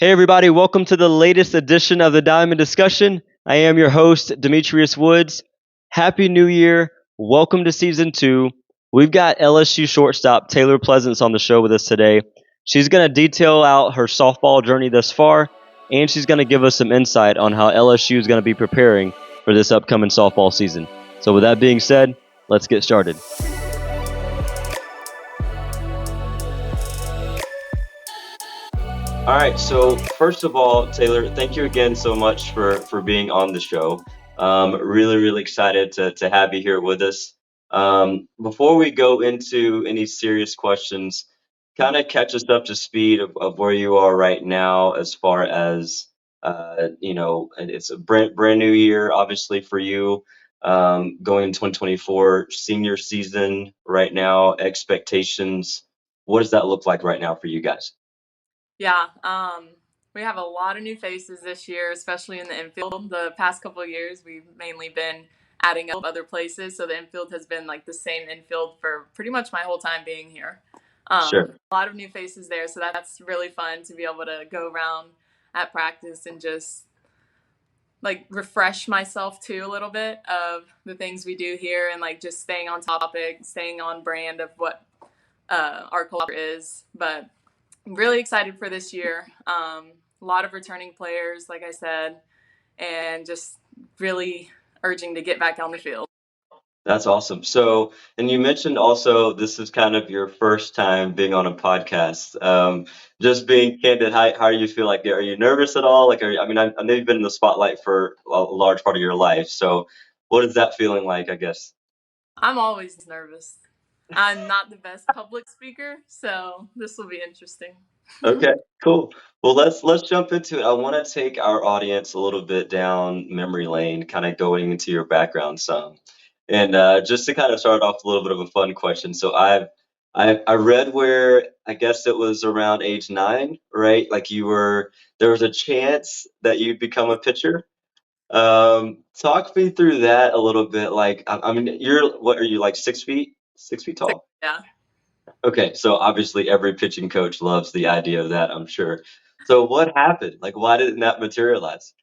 Hey, everybody, welcome to the latest edition of the Diamond Discussion. I am your host, Demetrius Woods. Happy New Year. Welcome to season 2. We've got LSU shortstop Taylor Pleasance on the show with us today. She's going to detail out her softball journey thus far, and she's going to give us some insight on how LSU is going to be preparing for this upcoming softball season. So, with that being said, let's get started. All right. So first of all, Taylor, thank you again so much for being on the show. Really excited to have you here with us. Before we go into any serious questions, kind of catch us up to speed of where you are right now as far as and it's a brand new year, obviously for you. Going in 2024 senior season right now, expectations. What does that look like right now for you guys? Yeah, we have a lot of new faces this year, especially in the infield. The past couple of years, we've mainly been adding up other places, so the infield has been like the same infield for pretty much my whole time being here. Sure. A lot of new faces there, so that's really fun to be able to go around at practice and just like refresh myself too a little bit of the things we do here and like just staying on topic, staying on brand of what our culture is. But I'm really excited for this year. A lot of returning players, like I said, and just really urging to get back on the field. That's awesome. So, and you mentioned also this is kind of your first time being on a podcast. Just being candid, how do you feel? Like, are you nervous at all? Like, I know you've been in the spotlight for a large part of your life. So, what is that feeling like, I guess? I'm always nervous. I'm not the best public speaker, so this will be interesting. Okay, cool. Well, let's jump into it. I want to take our audience a little bit down memory lane, kind of going into your background some. And just to kind of start off a little bit of a fun question. So I read where I guess it was around age 9, right? Like there was a chance that you'd become a pitcher. Talk me through that a little bit. Like, I mean, what are you, like 6 feet? 6 feet tall? Yeah. Okay, so obviously every pitching coach loves the idea of that, I'm sure. So what happened? Like, why didn't that materialize?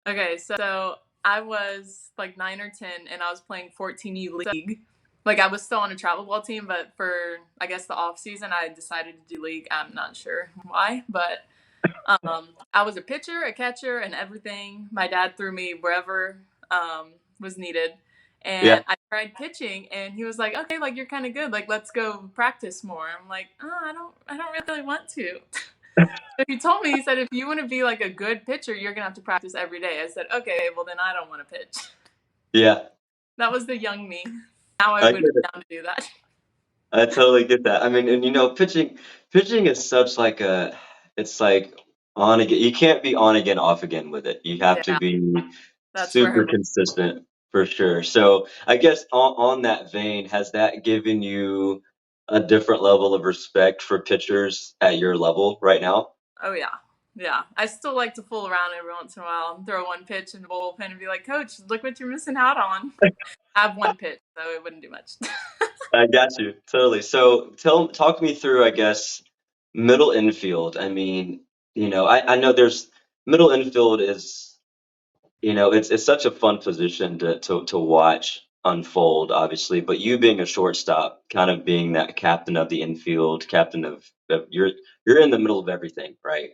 Okay, so I was like 9 or 10, and I was playing 14U league. Like I was still on a travel ball team, but for I guess the off season, I decided to do league. I'm not sure why, but I was a pitcher, a catcher, and everything. My dad threw me wherever was needed, Yeah, and I tried pitching, and he was like, "Okay, like you're kind of good. Like let's go practice more." I'm like, "Oh, I don't really want to." So he told me, he said, "If you want to be like a good pitcher, you're gonna have to practice every day." I said, "Okay, well then I don't want to pitch." yeah, That was the young me. Now I I would get be it. down to do that. I totally get that. I mean, and pitching is such like it's like on again. You can't be on again, off again with it. You have to Yeah, be that's where I super was. consistent for sure. So I guess on that vein, has that given you a different level of respect for pitchers at your level right now? Oh yeah, yeah. I still like to fool around every once in a while and throw one pitch in the bullpen and be like, "Coach, look what you're missing out on." I have one pitch, so it wouldn't do much. I got you. Totally. So talk me through, I guess, middle infield. I mean, I know there's middle infield is, it's such a fun position to watch unfold, obviously, but you being a shortstop, kind of being that captain of the infield, captain of you're in the middle of everything, right?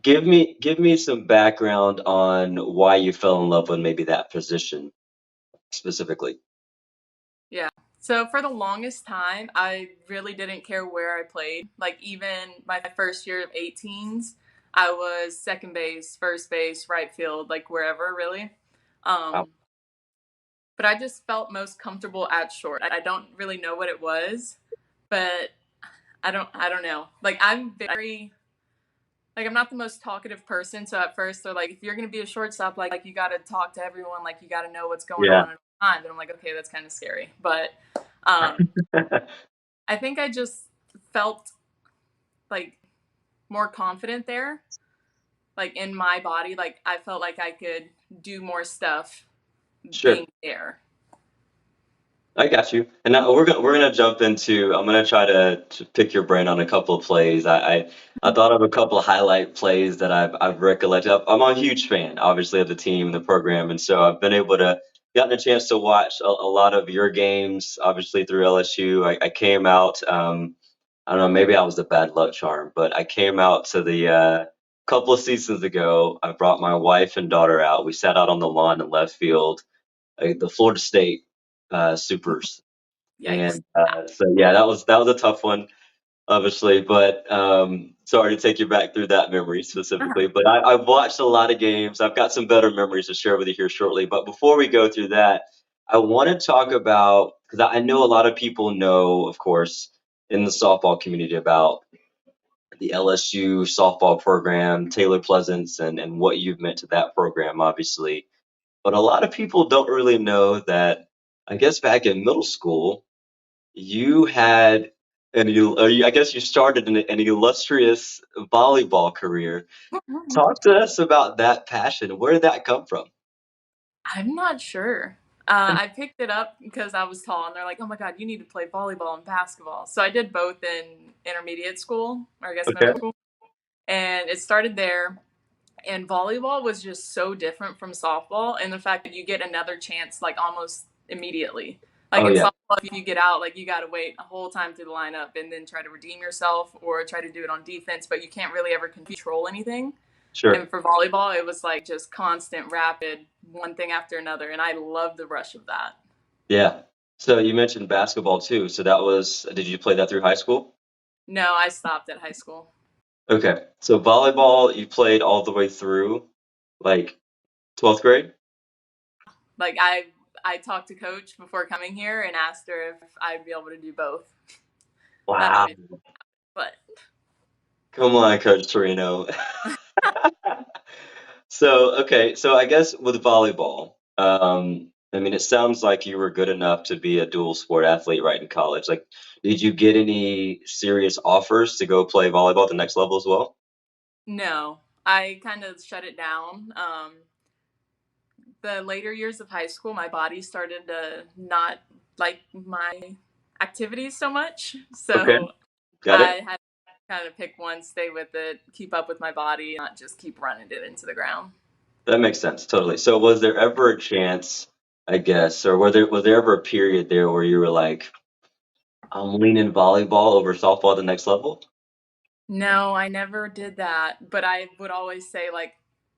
Give me some background on why you fell in love with maybe that position specifically. Yeah. So for the longest time, I really didn't care where I played. Like even my first year of 18s, I was second base, first base, right field, like wherever really. Wow. Um, but I just felt most comfortable at short. I don't really know what it was, but I don't know. Like I'm not the most talkative person, so at first they're like, if you're gonna be a shortstop, like you gotta talk to everyone, like you gotta know what's going Yeah. on at all times. And I'm like, okay, that's kind of scary. But um, I think I just felt like more confident there, like in my body. Like I felt like I could do more stuff Sure. being there. I got you. And now we're gonna jump into. I'm gonna try to pick your brain on a couple of plays. I thought of a couple of highlight plays that I've recollected. I'm a huge fan, obviously, of the team, the program, and so I've been able to gotten a chance to watch a lot of your games, obviously through LSU. I came out. I don't know, maybe I was the bad luck charm, but I came out to the couple of seasons ago. I brought my wife and daughter out. We sat out on the lawn in left field, the Florida State Supers, Yikes. and so yeah, that was a tough one, obviously. But sorry to take you back through that memory specifically. But I've watched a lot of games. I've got some better memories to share with you here shortly. But before we go through that, I want to talk about because I know a lot of people know, of course, in the softball community about the LSU softball program, Taylor Pleasance, and what you've meant to that program, obviously. But a lot of people don't really know that. I guess back in middle school, you had I guess you started an illustrious volleyball career. Talk to us about that passion. Where did that come from? I'm not sure. I picked it up because I was tall, and they're like, "Oh my god, you need to play volleyball and basketball." So I did both in intermediate school, or I guess Okay. middle school, and it started there. And volleyball was just so different from softball, and the fact that you get another chance like almost immediately. Like Oh in yeah, softball, if you get out, like you got to wait a whole time through the lineup and then try to redeem yourself or try to do it on defense, but you can't really ever control anything. sure. And for volleyball, it was like just constant, rapid, one thing after another. And I love the rush of that. Yeah. So you mentioned basketball too. So that was, did you play that through high school? No, I stopped at high school. Okay. So volleyball, you played all the way through like 12th grade? Like I talked to coach before coming here and asked her if I'd be able to do both. That Wow. obviously, but Come on, Coach Torino. So, okay, so I guess with volleyball, I mean, it sounds like you were good enough to be a dual sport athlete right in college. Like, did you get any serious offers to go play volleyball at the next level as well? no, I kind of shut it down. The later years of high school, my body started to not like my activities so much. Okay, So got I it. had to kind of pick one, stay with it, keep up with my body, not just keep running it into the ground. That makes sense, totally. So, was there ever a chance, I guess, or was there ever a period there where you were like, I'm leaning volleyball over softball at the next level? No, I never did that, but I would always say like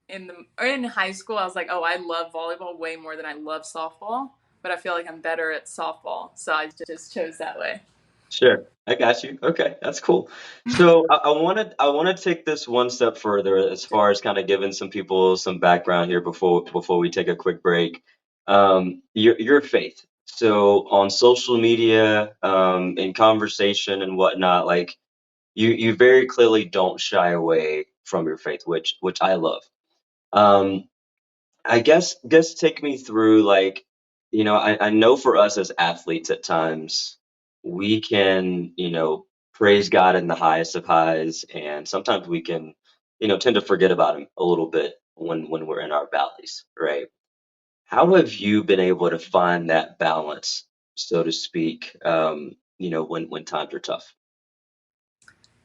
in high school I was like, "Oh, I love volleyball way more than I love softball, but I feel like I'm better at softball." So I just chose that way. Sure, I got you. Okay, that's cool. So I want to take this one step further as far as kind of giving some people some background here before we take a quick break. Your faith. So on social media, in conversation and whatnot, like you very clearly don't shy away from your faith, which I love. Um, I guess take me through like, I know for us as athletes at times we can, praise God in the highest of highs, and sometimes we can, tend to forget about him a little bit when we're in our valleys, right? How have you been able to find that balance, so to speak, when times are tough?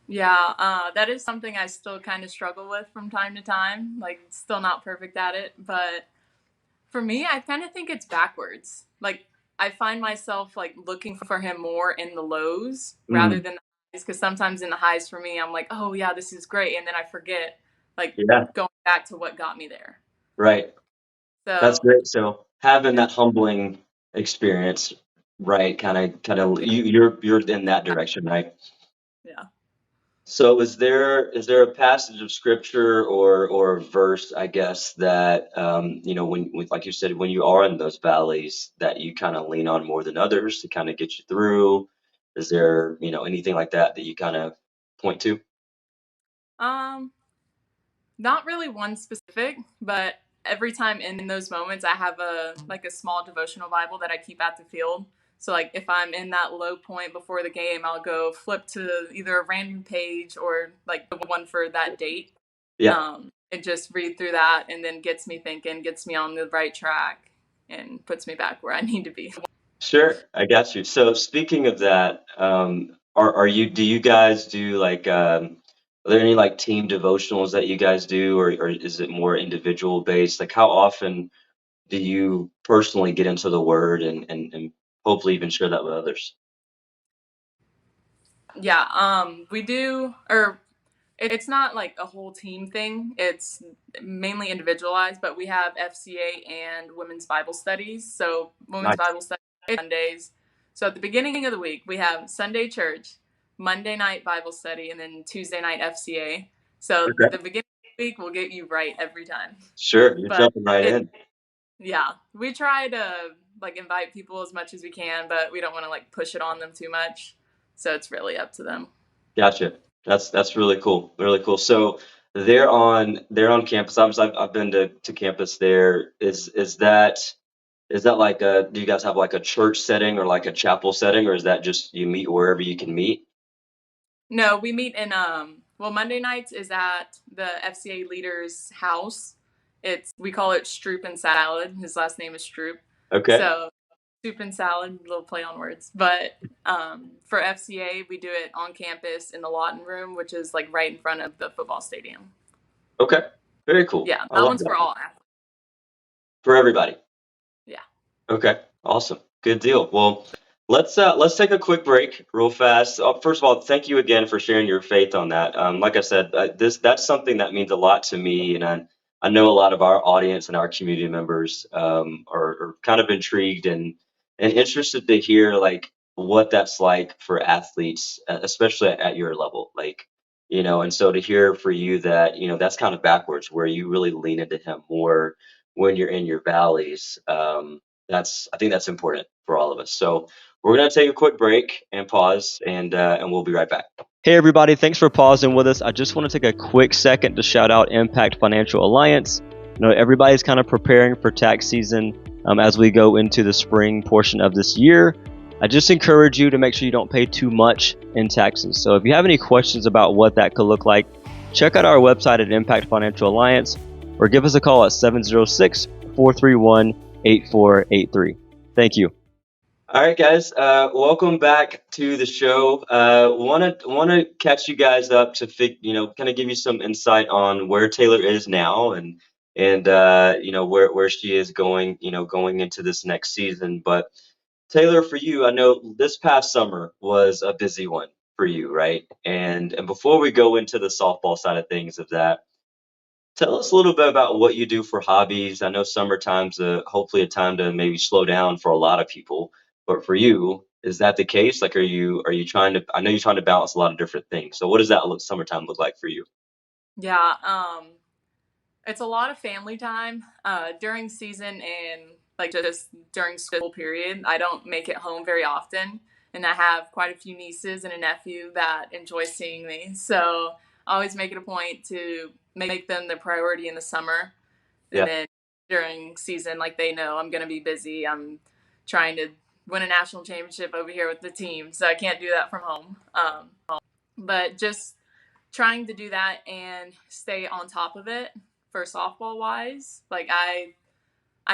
Yeah, that is something I still kind of struggle with from time to time. Like, still not perfect at it. But for me, I kind of think it's backwards. Like, I find myself like looking for him more in the lows rather Mm, than the highs. Because sometimes in the highs for me, I'm like, oh, yeah, this is great. And then I forget, like, yeah, going back to what got me there. right. That's So, great. So having that humbling experience, right? Kind of, yeah. you're in that direction, right? Yeah. So is there a passage of scripture or a verse, I guess, that when like you said, when you are in those valleys that you kind of lean on more than others to kind of get you through? Is there, anything like that that you kind of point to? Um, Not really one specific, but every time in those moments, I have a small devotional Bible that I keep at the field. So like if I'm in that low point before the game, I'll go flip to either a random page or like the one for that date, Yeah. and just read through that, and then gets me thinking, gets me on the right track, and puts me back where I need to be. Sure, I got you. So speaking of that, are you do you guys do like are there any like team devotionals that you guys do, or is it more individual based? Like how often do you personally get into the word and hopefully even share that with others? Yeah, we do, or it's not like a whole team thing. It's mainly individualized, but we have FCA and women's Bible studies. So women's Nice. Bible studies Sundays. So at the beginning of the week, we have Sunday church, Monday night Bible study, and then Tuesday night FCA. So Okay. the beginning of the week will get you right every time. Sure, you're But jumping right it, in. yeah, we try to like invite people as much as we can, but we don't want to like push it on them too much. So it's really up to them. Gotcha. That's really cool. Really cool. So they're on campus. I've been to campus there. Is that like a do you guys have like a church setting or like a chapel setting, or is that just you meet wherever you can meet? No, we meet in well, Monday nights is at the FCA leader's house. It's we call it Stroop and Salad. His last name is Stroop. Okay. So soup and salad, little play on words. But for FCA, we do it on campus in the Lawton room, which is like right in front of the football stadium. Okay. Very cool. Yeah, I that love one's that. for all athletes. For everybody. Yeah. Okay, awesome. Good deal. Well, let's take a quick break real fast. First of all, thank you again for sharing your faith on that. Like I said, that's something that means a lot to me, and I know a lot of our audience and our community members are kind of intrigued and interested to hear like what that's like for athletes, especially at your level. Like, and so to hear for you that, that's kind of backwards, where you really lean into him more when you're in your valleys. I think that's important for all of us. So we're gonna take a quick break and pause, and we'll be right back. Hey everybody, thanks for pausing with us. I just want to take a quick second to shout out Impact Financial Alliance. Everybody's kind of preparing for tax season as we go into the spring portion of this year. I just encourage you to make sure you don't pay too much in taxes. So if you have any questions about what that could look like, check out our website at Impact Financial Alliance or give us a call at 706 431 8483. Thank you. All right, guys. Welcome back to the show. Want to catch you guys up to kind of give you some insight on where Taylor is now and where she is going, going into this next season. But Taylor, for you, I know this past summer was a busy one for you, right? And before we go into the softball side of things of that, tell us a little bit about what you do for hobbies. I know summertime's hopefully a time to maybe slow down for a lot of people, but for you, is that the case? Like, are you trying to? I know you're trying to balance a lot of different things. So, what does that summertime look like for you? Yeah. It's a lot of family time during season and like just during school period. I don't make it home very often, and I have quite a few nieces and a nephew that enjoy seeing me. So I always make it a point to make them the priority in the summer, and Yeah, then during season, like they know I'm gonna be busy. I'm trying to win a national championship over here with the team, so I can't do that from home. But just trying to do that and stay on top of it for softball wise. Like I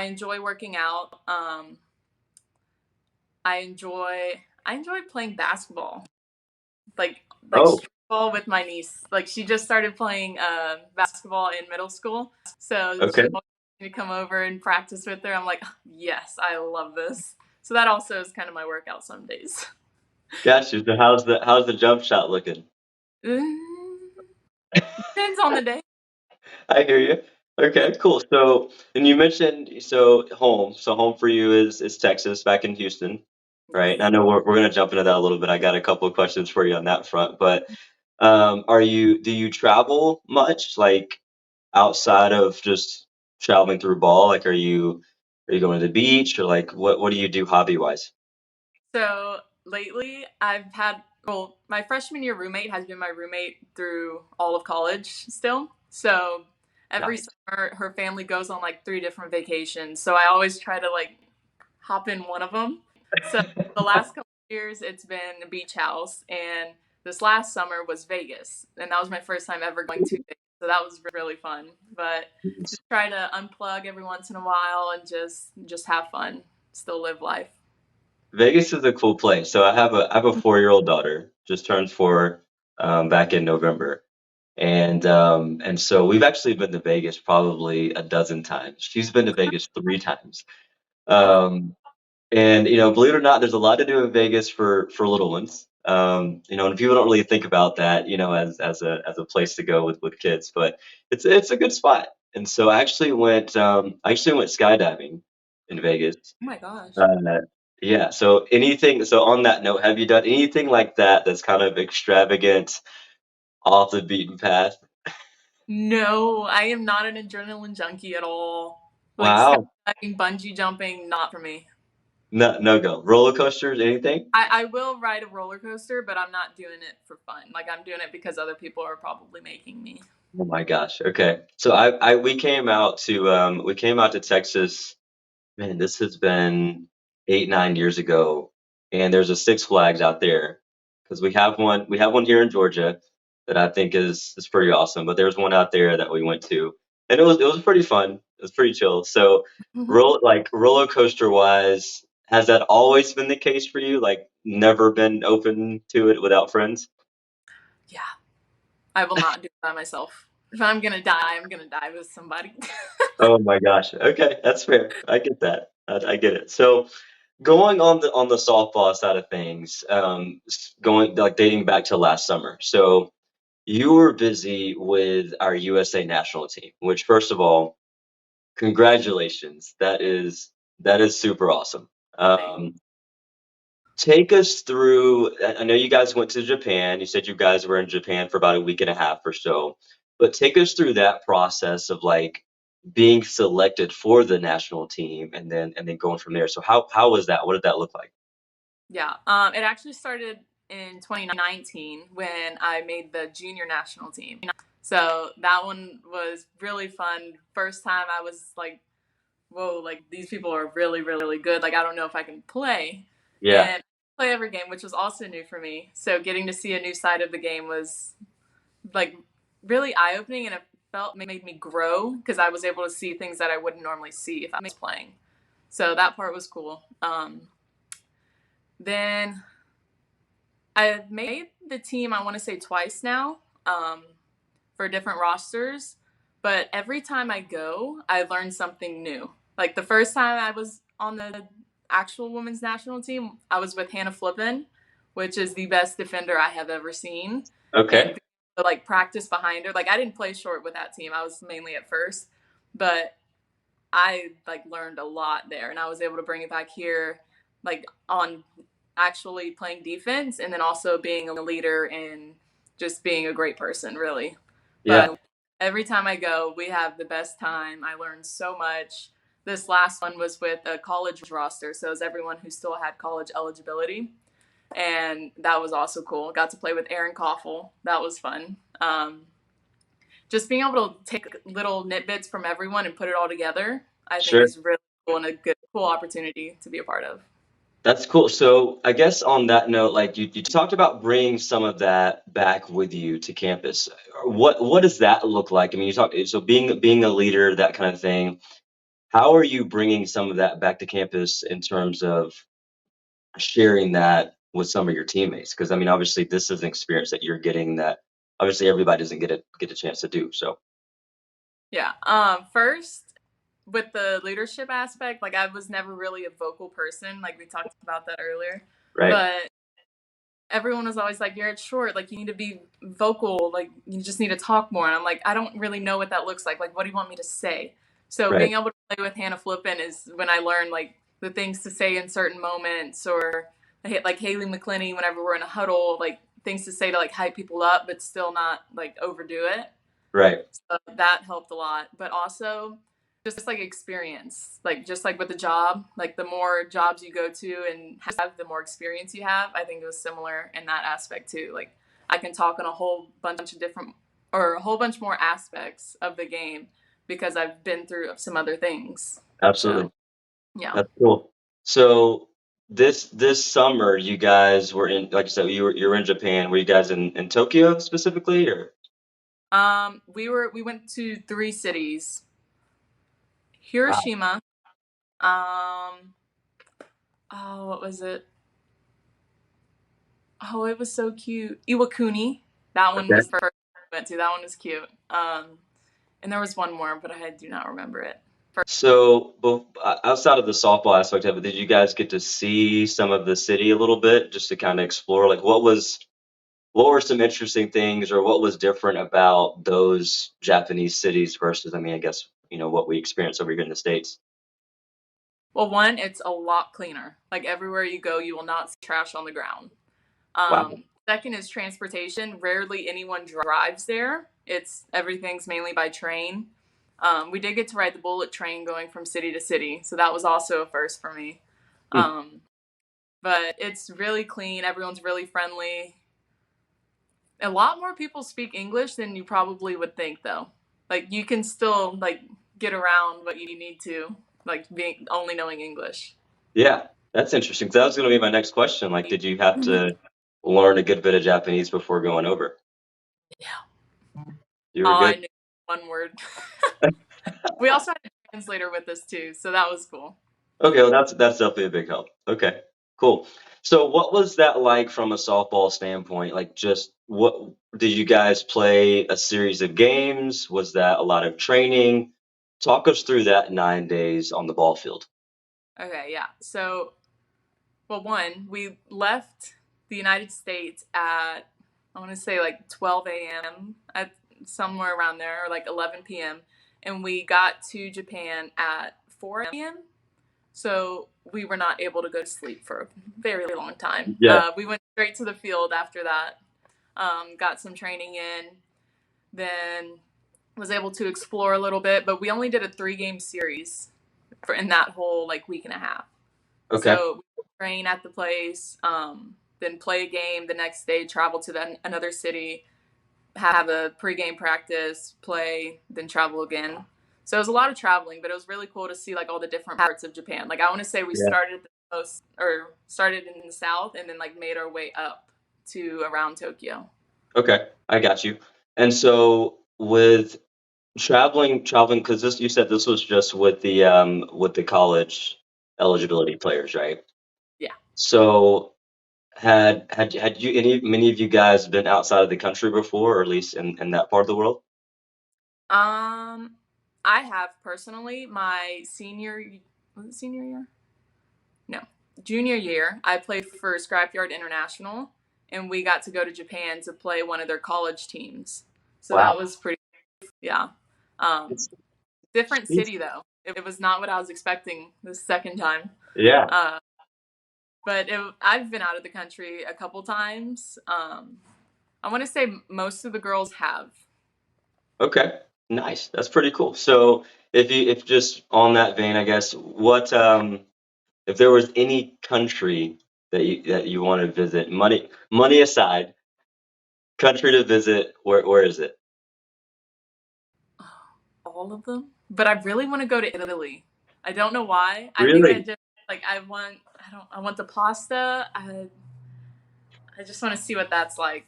enjoy working out. I enjoy playing basketball. Like Oh, street ball with my niece. Like she just started playing basketball in middle school, so okay. she wants me to come over and practice with her. I'm like, yes, I love this. So that also is kind of my workout some days. Gotcha. So how's the jump shot looking? Depends on the day. I hear you. Okay, cool. So, and you mentioned home. So home for you is Texas, back in Houston, right? And Yes. I know we're gonna jump into that a little bit. I got a couple of questions for you on that front, but do you travel much, like outside of just traveling through ball? Like, are you going to the beach or like what do you do hobby wise? So lately, I've had, well, my freshman year roommate has been my roommate through all of college still. So every Nice. summer, her family goes on like 3 different vacations. So I always try to like hop in one of them. So the last couple of years, it's been a beach house. And this last summer was Vegas. And that was my first time ever going to Vegas. So that was really fun. But just try to unplug every once in a while and just have fun, still live life. Vegas is a cool place. So I have a 4-year-old daughter, just turned 4 back in November. And so we've actually been to Vegas probably a dozen times. She's been to Vegas 3 times. Wow. Um, and believe it or not, there's a lot to do in Vegas for little ones. And people don't really think about that, as a place to go with kids, but it's a good spot. And so I actually went skydiving in Vegas. Oh my gosh. Uh, yeah. So on that note, have you done anything like that that's kind of extravagant, off the beaten path? No, I am not an adrenaline junkie at all. Like Wow. skydiving, bungee jumping, not for me. No, no go. Roller coasters, anything? I will ride a roller coaster, but I'm not doing it for fun. Like I'm doing it because other people are probably making me. Oh my gosh. Okay. So we came out to Texas. Man, this has been 8, 9 years ago, and there's a Six Flags out there because we have one here in Georgia that I think is pretty awesome. But there's one out there that we went to, and it was pretty fun. It was pretty chill. So, roller coaster wise, has that always been the case for you? Like, never been open to it without friends? Yeah, I will not do it by myself. If I'm gonna die, I'm gonna die with somebody. Oh my gosh. Okay, that's fair. I get that. I get it. So, going on the softball side of things, going like dating back to last summer. So you were busy with our USA national team, which first of all, congratulations. That is super awesome. Thanks. Take us through. I know you guys went to Japan. You said you guys were in Japan for about a week and a half or so, but take us through that process of like being selected for the national team and then going from there. So how was that? What did that look like? Yeah, it actually started in 2019 when I made the junior national team. So that one was really fun. First time I was like, whoa, like these people are really, really good. Like I don't know if I can play. Yeah. And play every game, which was also new for me. So getting to see a new side of the game was like really eye opening, and it felt made me grow because I was able to see things that I wouldn't normally see if I was playing. So that part was cool. Then I've made the team, I want to say twice now, for different rosters. But every time I go, I learn something new. Like the first time I was on the actual women's national team, I was with Hannah Flippin, which is the best defender I have ever seen. And Okay. to, like practice behind her. Like I didn't play short with that team. I was mainly at first, but I like learned a lot there, and I was able to bring it back here, like on actually playing defense, and then also being a leader and just being a great person, really. Yeah. But every time I go, we have the best time. I learned so much. This last one was with a college roster, so it was everyone who still had college eligibility, and that was also cool. Got to play with Aaron Koffel. That was fun. Just being able to take little nitbits from everyone and put it all together, I think Sure. is really cool and a good, cool opportunity to be a part of. That's cool. So I guess on that note, like you talked about bringing some of that back with you to campus. What does that look like? I mean, you talk so being a leader, that kind of thing. How are you bringing some of that back to campus in terms of sharing that with some of your teammates? Because I mean, obviously, this is an experience that you're getting that obviously everybody doesn't get a chance to do. So, Yeah. First, with the leadership aspect, like I was never really a vocal person. Like we talked about that earlier, right, but everyone was always like, "You're at short. Like you need to be vocal. Like you just need to talk more." And I'm like, I don't really know what that looks like. Like, what do you want me to say? So right, being able to play with Hannah Flippin is when I learned like the things to say in certain moments, or like Haley McClinney whenever we're in a huddle, like things to say to like hype people up, but still not like overdo it. right. So that helped a lot. But also just like experience, like just like with the job, like the more jobs you go to and have, the more experience you have. I think it was similar in that aspect too. Like I can talk on a whole bunch of different or a whole bunch more aspects of the game because I've been through some other things. So Absolutely. yeah. That's cool. So this summer, you guys were in, like you said, you were in Japan. Were you guys in Tokyo specifically, or? We went to three cities: Wow. Hiroshima, um, Oh, what was it? Oh, it was so cute. Iwakuni. That one Okay. was the first one I went to. That one was cute. And there was one more, but I do not remember it. So, outside of the softball aspect of it, did you guys get to see some of the city a little bit just to kind of explore? Like, what were some interesting things, or what was different about those Japanese cities versus, I mean, I guess, what we experience over here in the States? Well, one, it's a lot cleaner. Like everywhere you go, you will not see trash on the ground. Wow. Second is transportation. Rarely anyone drives there. It's everything's mainly by train. We did get to ride the bullet train going from city to city, so that was also a first for me. Hmm. Um, but it's really clean. Everyone's really friendly. A lot more people speak English than you probably would think, though. Like you can still like get around what you need to, like being only knowing English. Yeah, that's interesting. 'Cause that was going to be my next question. Like, did you have to learn a good bit of Japanese before going over? Yeah. You were All I good? knew one word. We also had a translator with us too, so that was cool. Okay, well, that's definitely a big help. Okay, cool. So, what was that like from a softball standpoint? Like, just what did you guys play a series of games? Was that a lot of training? Talk us through that 9 days on the ball field. Okay, yeah. So, well, one, we left the United States at, I want to say like 12 a.m. at somewhere around there, or like 11 p.m. And we got to Japan at 4 a.m. So we were not able to go to sleep for a very long time. Yeah. We went straight to the field after that, got some training in, then was able to explore a little bit, but we only did a 3 game series for in that whole like week and a half. Okay. So we train at the place, then play a game the next day, travel to another city, have a pregame practice, play, then travel again. So it was a lot of traveling, but it was really cool to see like all the different parts of Japan. Like I want to say we Yeah. started at the most, or started in the south, and then like made our way up to around Tokyo. Okay, I got you. And so with traveling, because this you said this was just with the college eligibility players, right? Yeah. So had you many of you guys been outside of the country before, or at least in that part of the world? Um, I have personally my was it senior year? No, junior year. I played for Scrapyard International, and we got to go to Japan to play one of their college teams. So that Wow. was pretty, yeah. Um, It's, Different it's- city though. It was not what I was expecting the second time. yeah. Uh, but I've been out of the country a couple times. I want to say most of the girls have. Okay. Nice. That's pretty cool. So if just on that vein, I guess, what if there was any country that you want to visit, money aside, country to visit, where is it? All of them. But I really want to go to Italy. I don't know why. I think I Really? just like I want the pasta. I just want to see what that's like.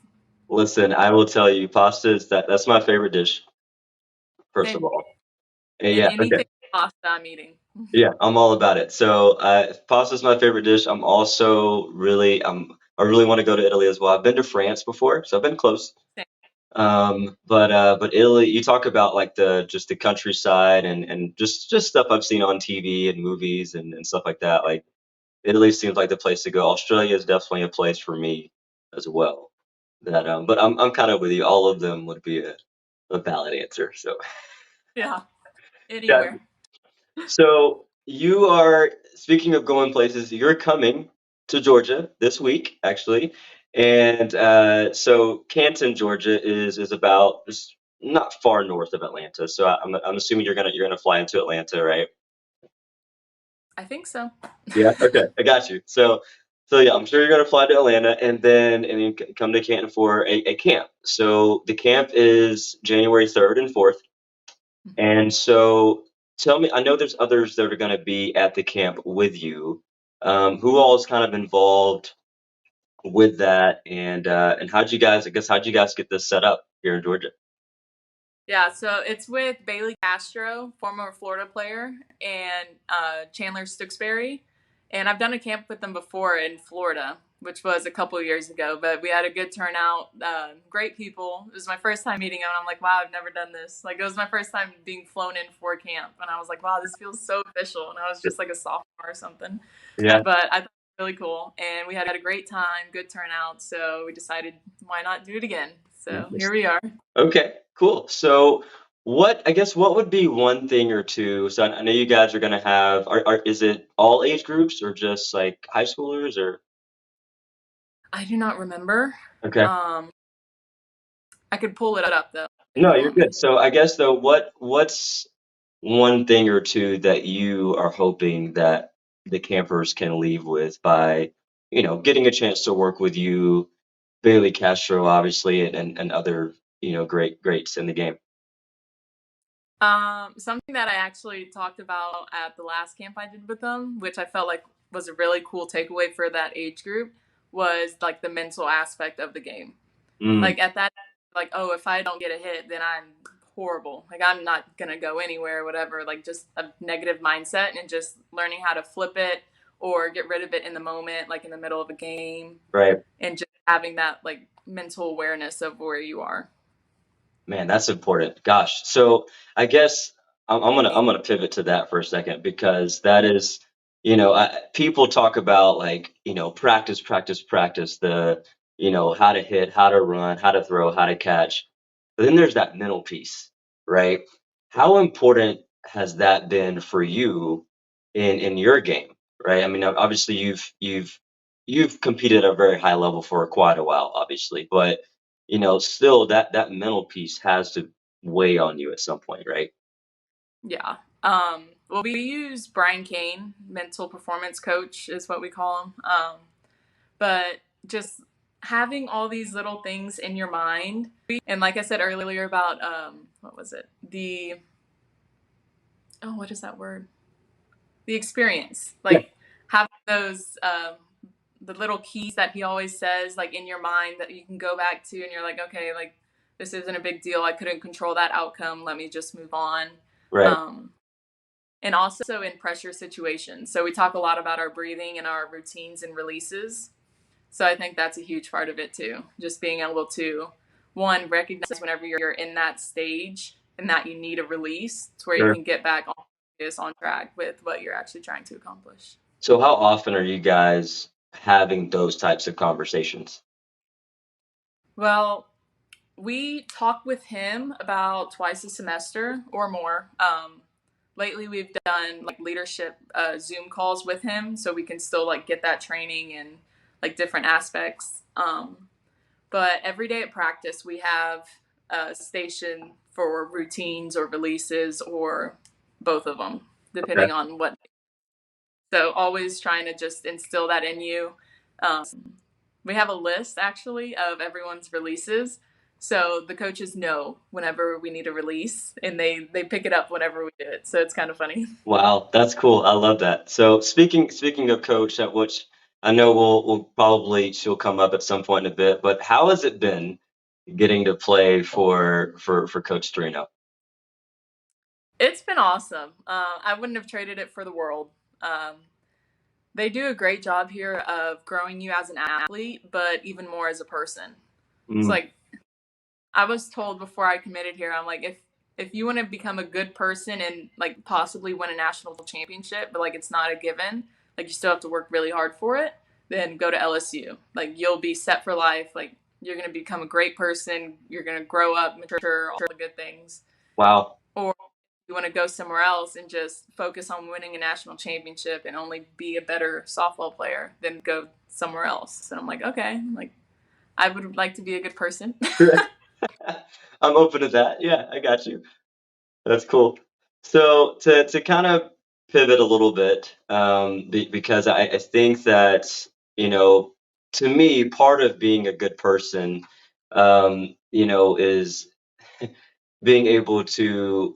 Listen, I will tell you, pasta is that's my favorite dish, first of Same. all. And And yeah, okay. anything pasta I'm eating. Yeah, I'm all about it. So, pasta is my favorite dish. I really want to go to Italy as well. I've been to France before, so I've been close. Same. But Italy, you talk about like the countryside and just stuff I've seen on TV and movies and stuff like that. Like Italy seems like the place to go. Australia is definitely a place for me as well. But I'm kind of with you. All of them would be a valid answer. So, Yeah. yeah. Anywhere. So you are speaking of going places. You're coming to Georgia this week, actually, and so Canton, Georgia, is about just not far north of Atlanta. So I'm assuming you're gonna fly into Atlanta, right? I think so. Yeah. Okay, I got you. So yeah, I'm sure you're gonna fly to Atlanta and then come to Canton for a camp. So the camp is January 3rd and 4th. And so tell me, I know there's others that are going to be at the camp with you. Who all is kind of involved with that, and how'd you guys get this set up here in Georgia? Yeah, so it's with Bailey Castro, former Florida player, and Chandler Stooksbury. And I've done a camp with them before in Florida, which was a couple of years ago, but we had a good turnout. Great people. It was my first time meeting them. And I'm like, wow, I've never done this. Like, it was my first time being flown in for camp. And I was like, wow, this feels so official. And I was just like a sophomore or something. Yeah. But I thought it was really cool. And we had a great time, good turnout. So we decided, why not do it again? So here we are. Okay, cool. So I guess what would be one thing or two? So I know you guys are gonna have, is it all age groups or just like high schoolers or? I do not remember. Okay. Um, I could pull it up though if No, you you're want me. good. So I guess though, what's one thing or two that you are hoping that the campers can leave with by, getting a chance to work with you, Bailey Castro, obviously, and other, greats in the game. Something that I actually talked about at the last camp I did with them, which I felt like was a really cool takeaway for that age group, was like the mental aspect of the game. Mm, Like at that, like, oh, if I don't get a hit, then I'm horrible. Like I'm not gonna go anywhere, or whatever. Like just a negative mindset and just learning how to flip it or get rid of it in the moment, like in the middle of a game, right. and just having that like mental awareness of where you are. Man, that's important. Gosh. So I guess I'm gonna pivot to that for a second because that is, people talk about like, practice, practice, practice, how to hit, how to run, how to throw, how to catch. But then there's that mental piece, right? How important has that been for you in your game, right? I mean, obviously you've competed at a very high level for quite a while, obviously, but still that mental piece has to weigh on you at some point, right? Yeah. Well, we use Brian Kane, mental performance coach, is what we call him. But just having all these little things in your mind, and like I said earlier about what was it? What is that word? The experience, Yeah. like having those the little keys that he always says, like in your mind that you can go back to, and you're like, okay, like this isn't a big deal. I couldn't control that outcome. Let me just move on. Right. Um, and also in pressure situations. So we talk a lot about our breathing and our routines and releases. So I think that's a huge part of it too. Just being able to, one, recognize whenever you're in that stage and that you need a release to where you Sure. can get back on track with what you're actually trying to accomplish. So how often are you guys having those types of conversations? Well, we talk with him about twice a semester or more. Lately, we've done like leadership Zoom calls with him, so we can still like get that training and like different aspects. But every day at practice, we have a station for routines or releases or both of them, Okay. depending on what. So always trying to just instill that in you. Um, we have a list actually of everyone's releases. So the coaches know whenever we need a release and they pick it up whenever we do it. So it's kind of funny. Wow, that's cool. I love that. So speaking of coach, at which I know we'll probably she'll come up at some point in a bit, but how has it been getting to play for Coach Torino? It's been awesome. I wouldn't have traded it for the world. Um, they do a great job here of growing you as an athlete, but even more as a person. It's Mm, like I was told before I committed here, I'm like, if you want to become a good person and like possibly win a national championship, but like it's not a given, like you still have to work really hard for it, then go to LSU. Like you'll be set for life. Like you're gonna become a great person. You're gonna grow up, mature, all the good things. wow. Or you want to go somewhere else and just focus on winning a national championship and only be a better softball player, then go somewhere else. And I'm like, okay, like I would like to be a good person. I'm open to that. Yeah, I got you. That's cool. So to kind of pivot a little bit, because I think that, you know, to me, part of being a good person, is being able to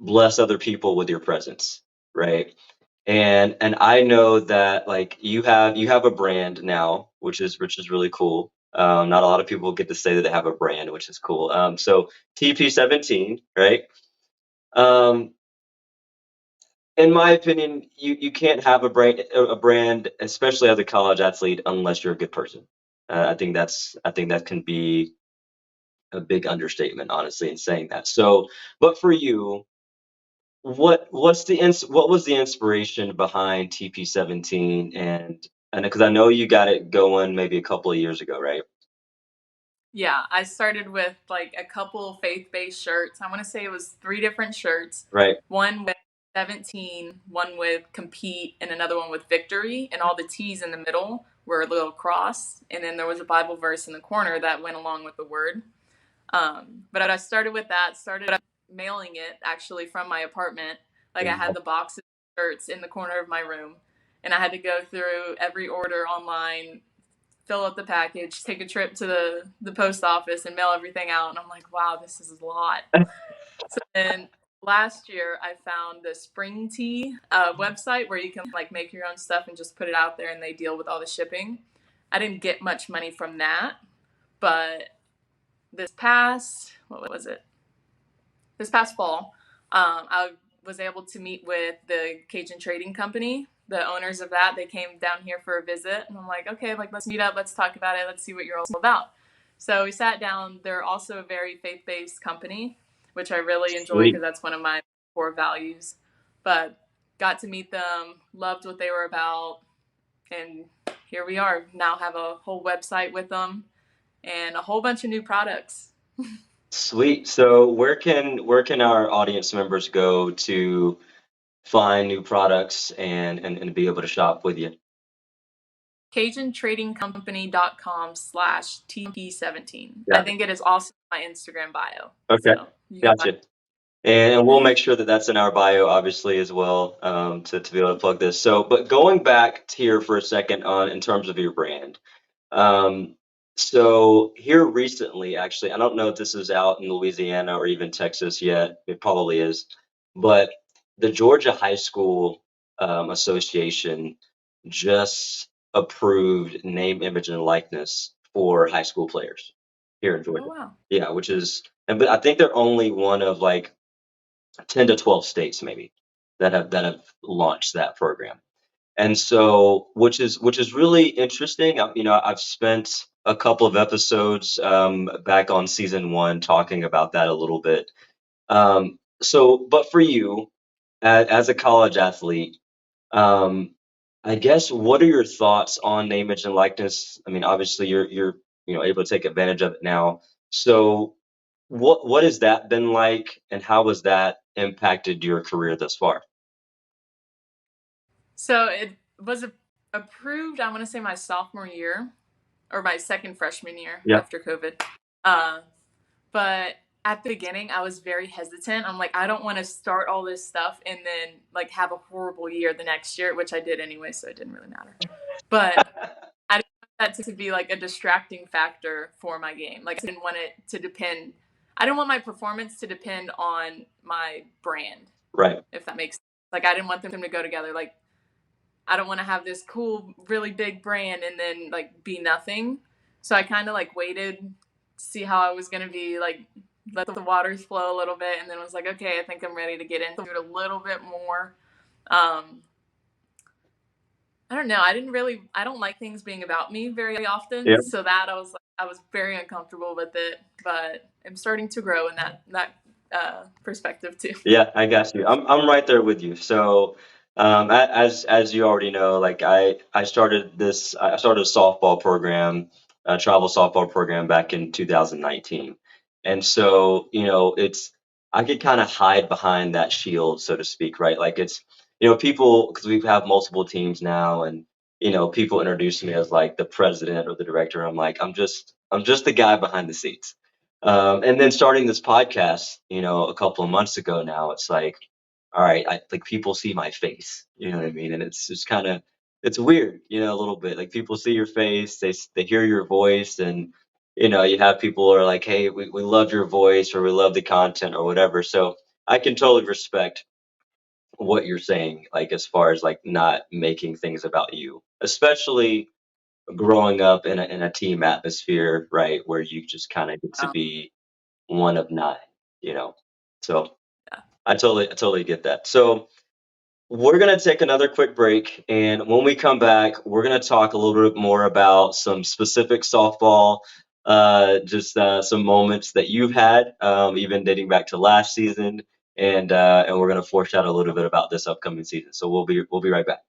bless other people with your presence, right? And I know that like you have a brand now, which is really cool. Not a lot of people get to say that they have a brand, which is cool. So TP17, right? Um, in my opinion, you can't have a brand, especially as a college athlete, unless you're a good person. I think that can be a big understatement, honestly, in saying that. So, but for you, what was the inspiration behind TP17 and because I know you got it going maybe a couple of years ago, right? Yeah, I started with like a couple faith-based shirts. I want to say it was three different shirts. Right. One with 17, one with compete, and another one with victory. And all the T's in the middle were a little cross. And then there was a Bible verse in the corner that went along with the word. But I started with that, started mailing it actually from my apartment. Like I had Wow. the boxes of shirts in the corner of my room. And I had to go through every order online, fill out the package, take a trip to the post office and mail everything out. And I'm like, wow, this is a lot. So then last year I found the Spring Tea website where you can like make your own stuff and just put it out there and they deal with all the shipping. I didn't get much money from that, but this past, what was it? This past fall, I was able to meet with the Cajun Trading Company, the owners of that. They came down here for a visit, and I'm like, okay, like let's meet up, let's talk about it, let's see what you're all about. So we sat down. They're also a very faith-based company, which I really enjoy because Sweet. that's one of my core values. But got to meet them, loved what they were about, and here we are. Now have a whole website with them and a whole bunch of new products. Sweet. So where can our audience members go to find new products and be able to shop with you? CajunTradingCompany.com/TP17. I Yeah. think it is also my Instagram bio. Okay. So you can find. Gotcha. And we'll make sure that that's in our bio, obviously, as well, to be able to plug this. So, but going back to here for a second on in terms of your brand. Um, so here recently, actually, I don't know if this is out in Louisiana or even Texas yet. It probably is, but the Georgia High School Association just approved name, image, and likeness for high school players here in Oh Georgia. wow. Yeah, which is, and but I think they're only one of like 10 to 12 states maybe that have launched that program. And so, which is really interesting. I've spent a couple of episodes back on season one talking about that a little bit. But for you, as a college athlete, um, I guess what are your thoughts on name, image, and likeness? I mean, obviously you're able to take advantage of it now. So, what has that been like, and how has that impacted your career thus far? So it was approved. I want to say my sophomore year or my second freshman year Yeah. after COVID. Uh, but at the beginning, I was very hesitant. I'm like, I don't want to start all this stuff and then like have a horrible year the next year, which I did anyway, so it didn't really matter. But I didn't want that to be like a distracting factor for my game. Like I didn't want it to depend. I didn't want my performance to depend on my brand, Right. if that makes sense. Like I didn't want them to go together. Like I don't want to have this cool, really big brand and then like be nothing. So I kind of like waited, see how I was gonna be, like let the waters flow a little bit, and then was like, okay, I think I'm ready to get into it a little bit more. Um, I don't know. I don't like things being about me very often. Yeah. So that I was very uncomfortable with it, but I'm starting to grow in that perspective too. Yeah, I got you. I'm right there with you. So, as you already know, like I started a softball program, a travel softball program back in 2019, and so I could kind of hide behind that shield, so to speak, right? Like it's people because we have multiple teams now, and people introduce me as like the president or the director. I'm like I'm just the guy behind the scenes. And then starting this podcast, a couple of months ago now, it's like, all right, like people see my face, you know what I mean? And it's just kind of, it's weird, a little bit. Like people see your face, they hear your voice, and you have people who are like, hey, we love your voice or we love the content or whatever. So I can totally respect what you're saying, like as far as like not making things about you, especially growing up in a team atmosphere, right, where you just kind of get to Um, be one of nine, you know. So yeah. I totally get that. So we're going to take another quick break. And when we come back, we're going to talk a little bit more about some specific softball, just some moments that you've had, even dating back to last season. And we're going to foreshadow a little bit about this upcoming season. So we'll be right back.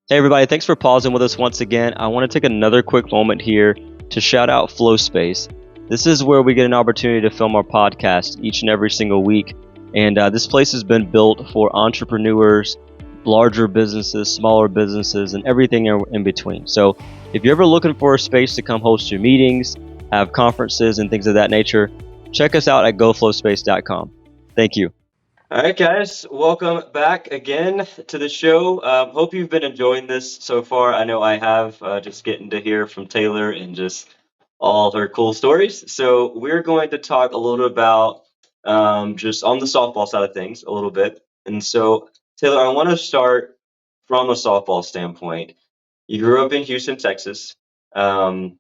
Hey everybody, thanks for pausing with us once again. I want to take another quick moment here to shout out Flow Space. This is where we get an opportunity to film our podcast each and every single week. And this place has been built for entrepreneurs, larger businesses, smaller businesses, and everything in between. So if you're ever looking for a space to come host your meetings, have conferences, and things of that nature, check us out at goflowspace.com. Thank you. All right, guys, welcome back again to the show. Hope you've been enjoying this so far. I know I have, just getting to hear from Taylor and just all her cool stories. So we're going to talk a little about just on the softball side of things a little bit. And so, Taylor, I want to start from a softball standpoint. You grew up in Houston, Texas. Um,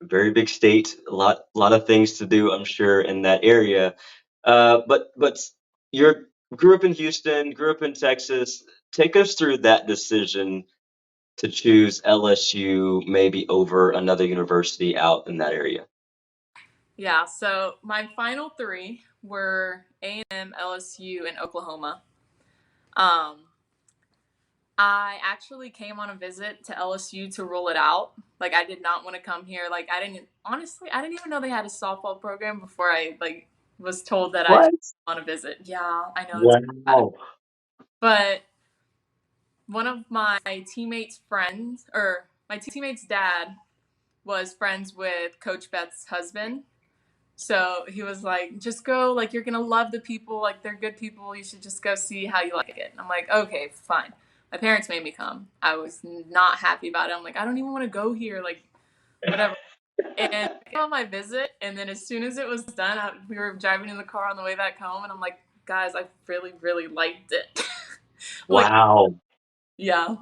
Very big state, a lot of things to do, I'm sure, in that area. But you grew up in Houston, grew up in Texas. Take us through that decision to choose LSU maybe over another university out in that area. Yeah, so my final three were A&M, LSU, and Oklahoma. Um, I actually came on a visit to LSU to rule it out. Like I did not want to come here. Like I didn't even know they had a softball program before I was told that I should What? come on a visit. Yeah, I know it's bad. Wow. But one of my teammates' friends, or my teammate's dad, was friends with Coach Beth's husband. So he was like, just go, like, you're going to love the people. Like, they're good people. You should just go see how you like it. And I'm like, okay, fine. My parents made me come. I was not happy about it. I'm like, I don't even want to go here. Like, whatever. And I came on my visit. And then as soon as it was done, we were driving in the car on the way back home. And I'm like, guys, I really, really liked it. Like, Wow. yeah.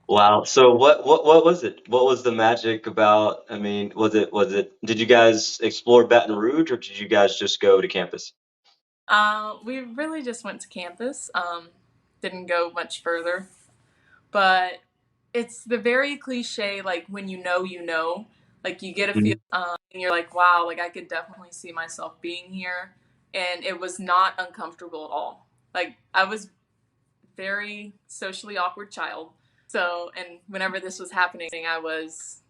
Wow. So what was it? What was the magic about? I mean, was it did you guys explore Baton Rouge or did you guys just go to campus? We really just went to campus. Didn't go much further. But it's the very cliche, like when you know, like you get a feel, Mhm. and you're like, wow, like I could definitely see myself being here. And it was not uncomfortable at all. Like I was very socially awkward child. So, and whenever this was happening, I was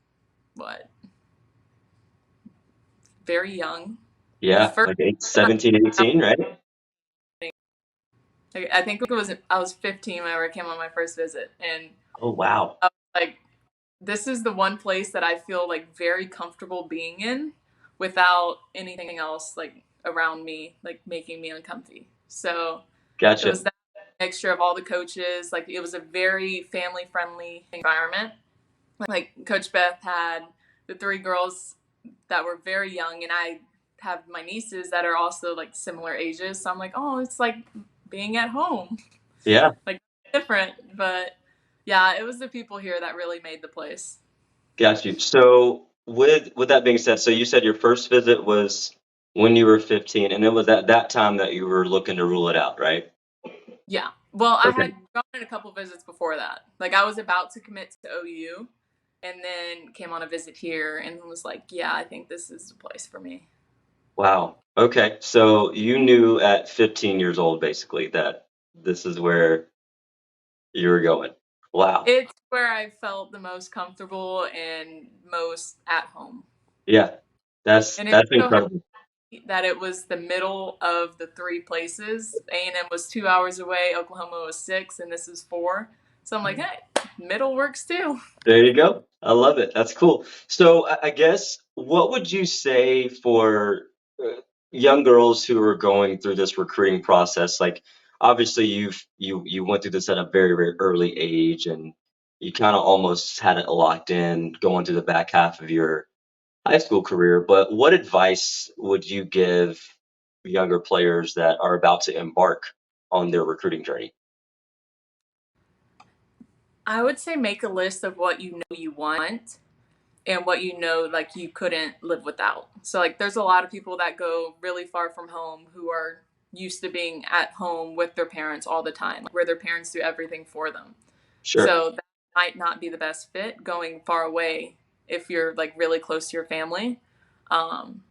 what, very young. The Yeah, first like eight, time 17, I, 18, right? I think I was 15 whenever I came on my first visit, and Oh, wow. I was like, this is the one place that I feel like very comfortable being in without anything else like around me, like making me uncomfy. So it Gotcha. was that mixture of all the coaches. Like it was a very family friendly environment. Like Coach Beth had the three girls that were very young, and I have my nieces that are also like similar ages. So I'm like, oh, it's like being at home, Yeah, like different. But yeah, it was the people here that really made the place. got you. So with that being said, so you said your first visit was when you were 15, and it was at that time that you were looking to rule it out, right? Yeah. Well, I Okay. had gone on a couple visits before that. Like I was about to commit to OU and then came on a visit here and was like, yeah, I think this is the place for me. Wow. Okay. So you knew at 15 years old basically that this is where you were going. Wow. It's where I felt the most comfortable and most at home. Yeah. That's And it that's so happened incredible. that it was the middle of the three places. A&M was 2 hours away, Oklahoma was 6, and this is 4. So I'm like, hey, middle works too. There you go. I love it. That's cool. So I guess what would you say for young girls who are going through this recruiting process? Like, obviously, you went through this at a very, very early age, and you kind of almost had it locked in going through the back half of your high school career. But what advice would you give younger players that are about to embark on their recruiting journey? I would say make a list of what you know you want and what you know like you couldn't live without. So like there's a lot of people that go really far from home who are used to being at home with their parents all the time, like where their parents do everything for them. Sure. So that might not be the best fit going far away if you're like really close to your family. Um,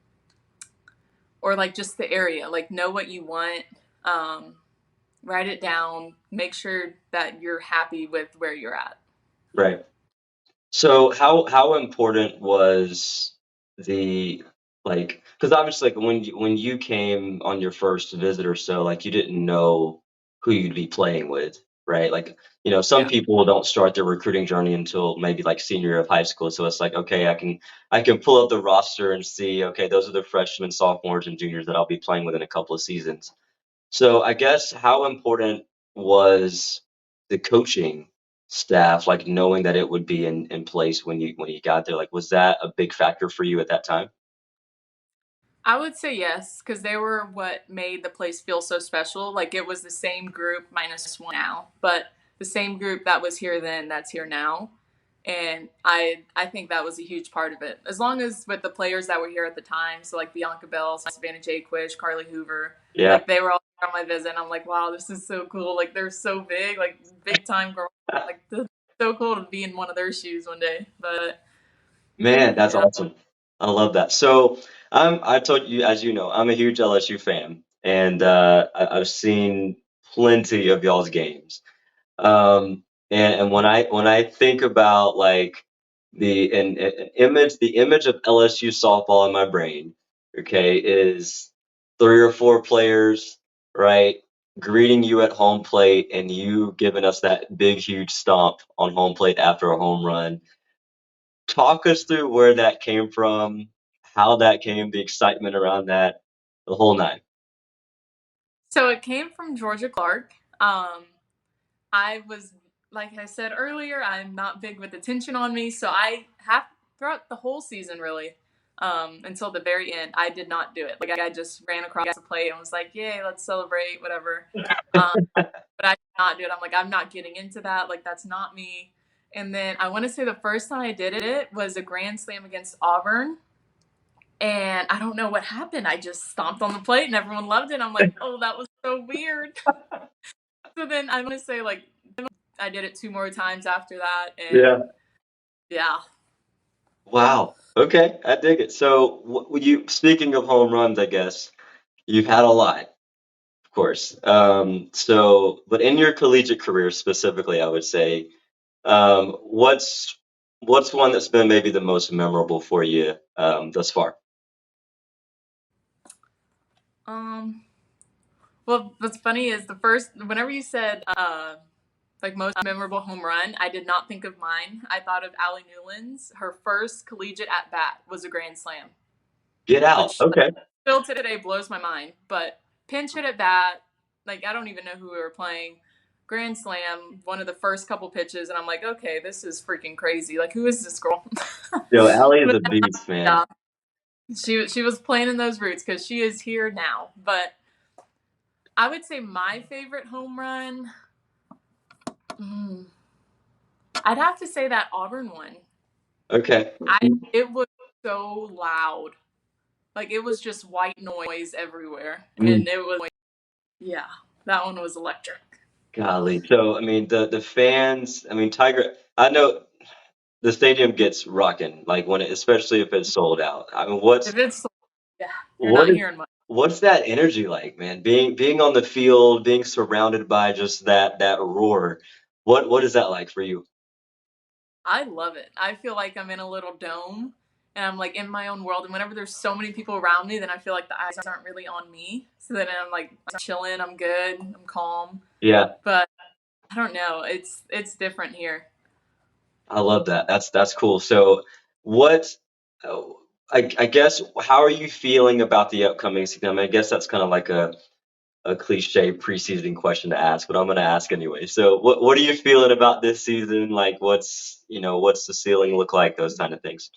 or like just the area, like know what you want, um, write it down, make sure that you're happy with where you're at. Right. So how important was the like because obviously like when you came on your first visit or so like you didn't know who you'd be playing with, right? Like some Yeah. people don't start their recruiting journey until maybe like senior year of high school, so it's like okay I can pull up the roster and see okay those are the freshmen, sophomores, and juniors that I'll be playing with in a couple of seasons. So I guess how important was the coaching staff, like knowing that it would be in place when you got there? Like, was that a big factor for you at that time? I would say yes, because they were what made the place feel so special. Like it was the same group minus one now, but the same group that was here then that's here now. And I think that was a huge part of it. As long as with the players that were here at the time, so like Bianca Bell, Savannah Jaquish, Carly Hoover, Yeah. like they were all on my visit. And I'm like, wow, this is so cool. Like they're so big, like big time girls. Like this is so cool to be in one of their shoes one day. But Man, that's yeah. awesome. I love that. So I told you, as you know, I'm a huge LSU fan, and I've seen plenty of y'all's games. And when I think about like an image, the image of LSU softball in my brain, okay, is three or four players, right, greeting you at home plate and you giving us that big huge stomp on home plate after a home run. Talk us through where that came from, how that came, the excitement around that, the whole nine. So it came from Georgia Clark. I was, like I said earlier, I'm not big with attention on me, so I have throughout the whole season really, until the very end, I did not do it. Like I just ran across the plate and was like, "Yay, let's celebrate, whatever." Um, but I did not do it. I'm like, I'm not getting into that. Like that's not me. And then I want to say the first time I did it was a grand slam against Auburn. And I don't know what happened. I just stomped on the plate and everyone loved it. I'm like, oh, that was so weird. So then I want to say like I did it two more times after that, and Yeah. yeah. Wow. Okay, I dig it. So, you speaking of home runs, I guess you've had a lot, of course. But in your collegiate career specifically, I would say, what's one that's been maybe the most memorable for you thus far? Um. Well, what's funny is the first whenever you said like most memorable home run, I did not think of mine. I thought of Allie Newland's. Her first collegiate at bat was a grand slam, Get out. which like, Okay. still today blows my mind. But pinch hit at bat, like I don't even know who we were playing. Grand slam, one of the first couple pitches, and I'm like, okay, this is freaking crazy. Like, who is this girl? Yo, Allie is But a beast, man. yeah, she was playing in those roots because she is here now. But I would say my favorite home run. Mm, I'd have to say that Auburn one. Okay. I It was so loud, like it was just white noise everywhere, Mm, and it was yeah, that one was electric. golly. So, I mean, the fans, I mean, Tiger, I know the stadium gets rocking, like especially if it's sold out. I mean, If it's yeah, you're what not is, hearing much. what's that energy like, man? Being on the field, being surrounded by just that roar. What is that like for you? I love it. I feel like I'm in a little dome and I'm like in my own world. And whenever there's so many people around me, then I feel like the eyes aren't really on me. So then I'm like chilling, I'm good, I'm calm. Yeah, But I don't know. It's different here. I love that. That's cool. So, what? oh, I guess how are you feeling about the upcoming season? I mean, I guess that's kind of like a cliche preseason question to ask, but I'm going to ask anyway. So, what are you feeling about this season? Like, what's the ceiling look like? Those kind of things.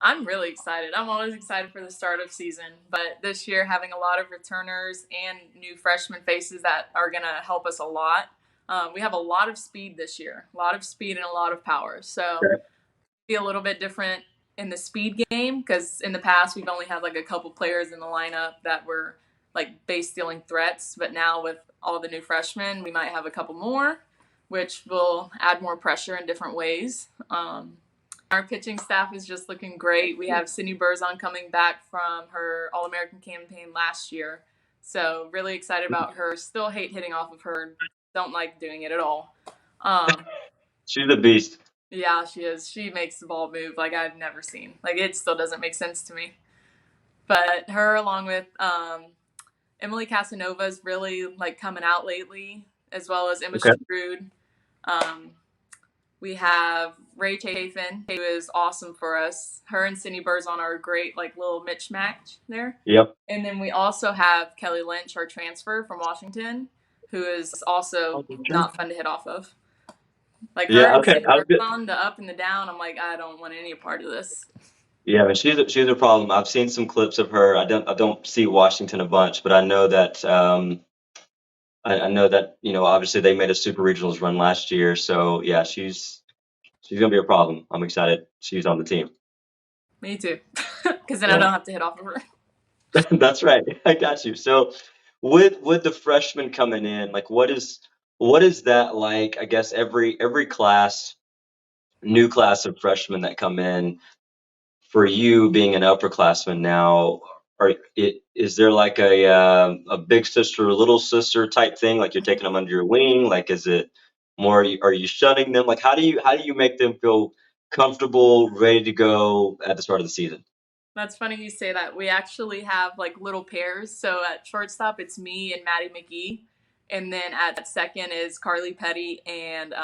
I'm really excited. I'm always excited for the start of season, but this year having a lot of returners and new freshman faces that are going to help us a lot. We have a lot of speed this year, a lot of speed and a lot of power. So Okay. be a little bit different in the speed game because in the past we've only had like a couple players in the lineup that were like base stealing threats. But now with all the new freshmen, we might have a couple more, which will add more pressure in different ways. Our pitching staff is just looking great. We have Sydney Burzon coming back from her All-American campaign last year. So really excited about her. Still hate hitting off of her. Don't like doing it at all. She's a beast. Yeah, she is. She makes the ball move like I've never seen. Like it still doesn't make sense to me. But her along with Emily Casanova is really like coming out lately, as well as Emma Okay. Strud. Um, we have Ray Chafin, who is awesome for us. Her and Sydney Burzon are a great like little mismatch there. Yep. And then we also have Kelly Lynch, our transfer from Washington, who is also not fun to hit off of. Like her Yeah. and Okay. Sydney Burzon, the up and the down, I'm like, I don't want any part of this. Yeah, but she's a problem. I've seen some clips of her. I don't see Washington a bunch, but I know that I know that obviously they made a Super Regionals run last year. So yeah, she's gonna be a problem. I'm excited she's on the team. Me too. Because then I Yeah, don't have to hit off of her. that's right. I got you. So with the freshmen coming in, like what is that like? I guess every class, new class of freshmen that come in. For you being an upperclassman now, is there like a big sister, little sister type thing? Like you're taking them under your wing? Like is it more? Are you shunning them? Like how do you make them feel comfortable, ready to go at the start of the season? That's funny you say that. We actually have like little pairs. So at shortstop, it's me and Maddie McGee. And then at second is Carly Petty and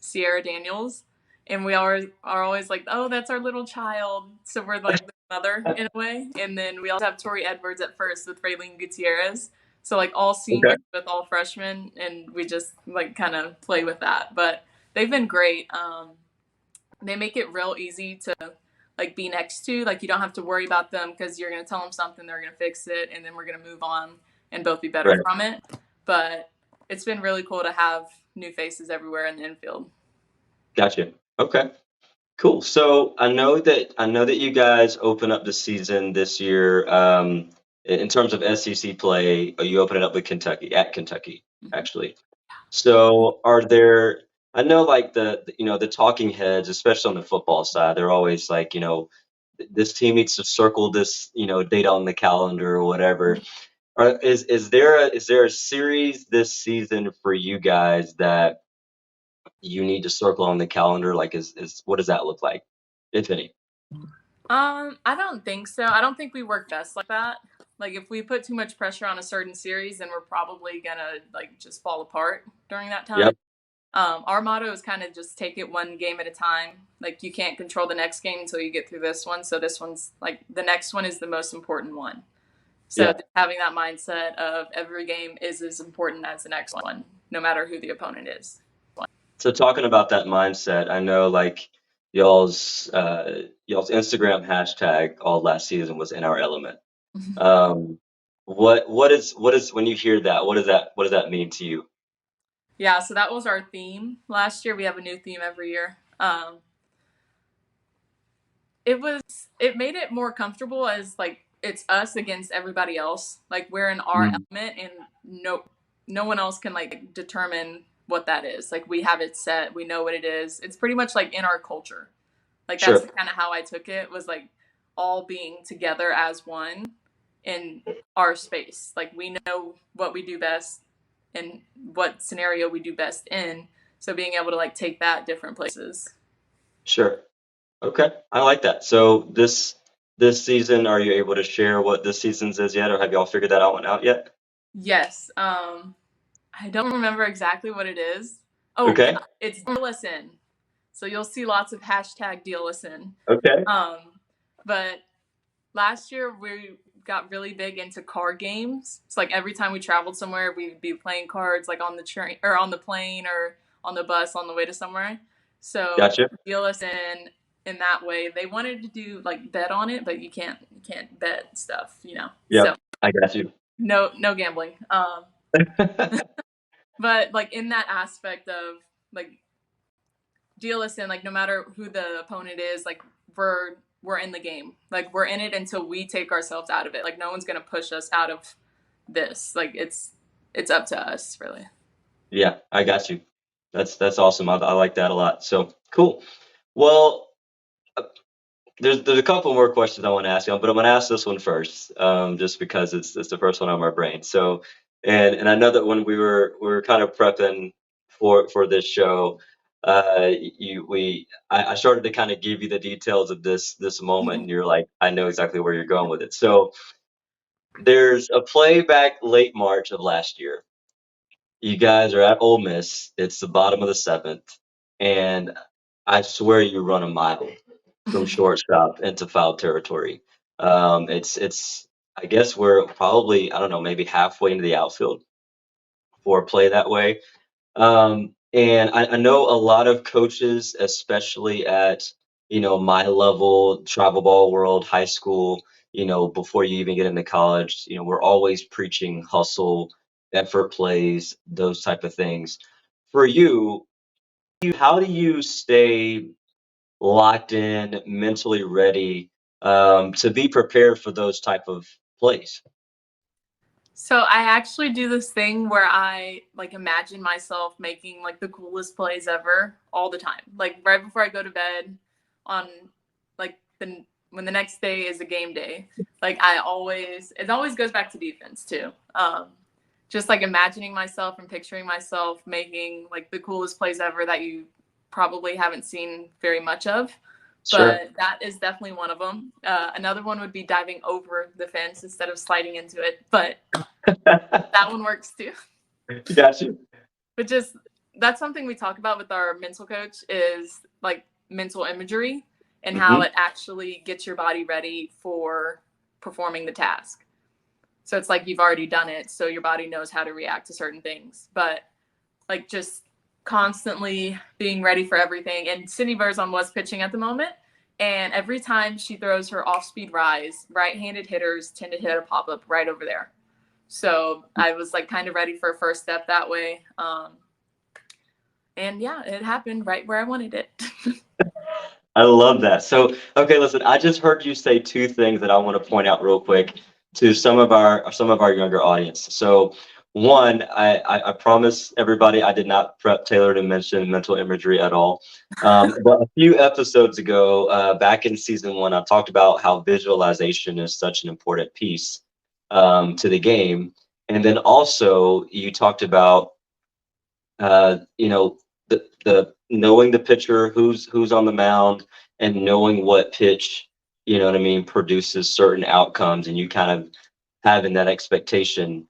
Sierra Daniels. And we are always like, oh, that's our little child. So we're like the mother in a way. And then we also have Tori Edwards at first with Raylene Gutierrez. So like all Okay. seniors with all freshmen. And we just like kind of play with that. But they've been great. They make it real easy to like be next to. Like you don't have to worry about them because you're gonna tell them something, they're gonna fix it, and then we're gonna move on and both be better Right. from it. But it's been really cool to have new faces everywhere in the infield. Gotcha. Okay. Cool. So I know that you guys open up the season this year. In terms of SEC play, you open it up with Kentucky at Kentucky, Mhm. actually. So are there, I know like the talking heads, especially on the football side, they're always like, this team needs to circle this, date on the calendar or whatever. Is there a series this season for you guys that you need to circle on the calendar? Like is what does that look like, if any? I don't think so. I don't think we work best like that. Like if we put too much pressure on a certain series, then we're probably gonna like just fall apart during that time. Yep. Our motto is kind of just take it one game at a time. Like you can't control the next game until you get through this one. So this one's like the next one is the most important one. So Yeah. just having that mindset of every game is as important as the next one, no matter who the opponent is. So talking about that mindset, I know like y'all's Instagram hashtag all last season was in our element. Um, what is when you hear that? What does that mean to you? Yeah, so that was our theme last year. We have a new theme every year. It was it made it more comfortable as like it's us against everybody else. Like we're in our Mm. element, and no one else can like determine what that is. Like we have it set. We know what it is. It's pretty much like in our culture. Like that's Sure, kind of how I took it, was like all being together as one in our space. Like we know what we do best and what scenario we do best in. So being able to like take that different places. sure. Okay, I like that. So this season, are you able to share what this season's is yet, or have y'all figured that out yet? Yes. I don't remember exactly what it is. Oh yeah, Okay, it's DealUsIn. So you'll see lots of hashtag DealUsIn. okay, Um, but last year we got really big into card games. It's like every time we traveled somewhere, we'd be playing cards like on the train or on the plane or on the bus on the way to somewhere. So gotcha. deal us in that way. They wanted to do like bet on it, but you can't bet stuff. So Yep, I got you. no gambling. But like in that aspect of like deal us in, like no matter who the opponent is, like we're in the game. Like we're in it until we take ourselves out of it. Like no one's gonna push us out of this. Like it's up to us, really. Yeah, I got you. That's awesome. I like that a lot. So cool. Well, there's a couple more questions I want to ask you, but I'm gonna ask this one first, just because it's the first one on my brain. So, and I know that when we were kind of prepping for this show, I started to kind of give you the details of this moment, and you're like, I know exactly where you're going with it. So there's a play back late March of last year. You guys are at Ole Miss. It's the bottom of the seventh, and I swear you run a mile from shortstop into foul territory. It's I guess we're probably, I don't know, maybe halfway into the outfield for a play that way. And I know a lot of coaches, especially at, my level, travel ball world, high school, before you even get into college, we're always preaching hustle, effort plays, those type of things. For you, how do you stay locked in, mentally ready, to be prepared for those type of plays? So I actually do this thing where I like imagine myself making like the coolest plays ever all the time. Like right before I go to bed on like the when the next day is a game day. Like it always goes back to defense too. Just like imagining myself and picturing myself making like the coolest plays ever that you probably haven't seen very much of. Sure. But that is definitely one of them. Another one would be diving over the fence instead of sliding into it. But that one works too. Got you. But just that's something we talk about with our mental coach is like mental imagery and how Hmm. it actually gets your body ready for performing the task. So it's like you've already done it, so your body knows how to react to certain things. But like just constantly being ready for everything. And Sydney Verzon was pitching at the moment. And every time she throws her off speed rise, right handed hitters tend to hit a pop up right over there. So I was like kind of ready for a first step that way. And yeah, it happened right where I wanted it. I love that. So, okay, listen, I just heard you say two things that I want to point out real quick to some of our younger audience. So, one, I promise everybody I did not prep Taylor to mention mental imagery at all. But a few episodes ago, back in season one, I talked about how visualization is such an important piece, to the game. And then also you talked about, the knowing the pitcher, who's on the mound, and knowing what pitch, you know what I mean, produces certain outcomes, and you kind of having that expectation.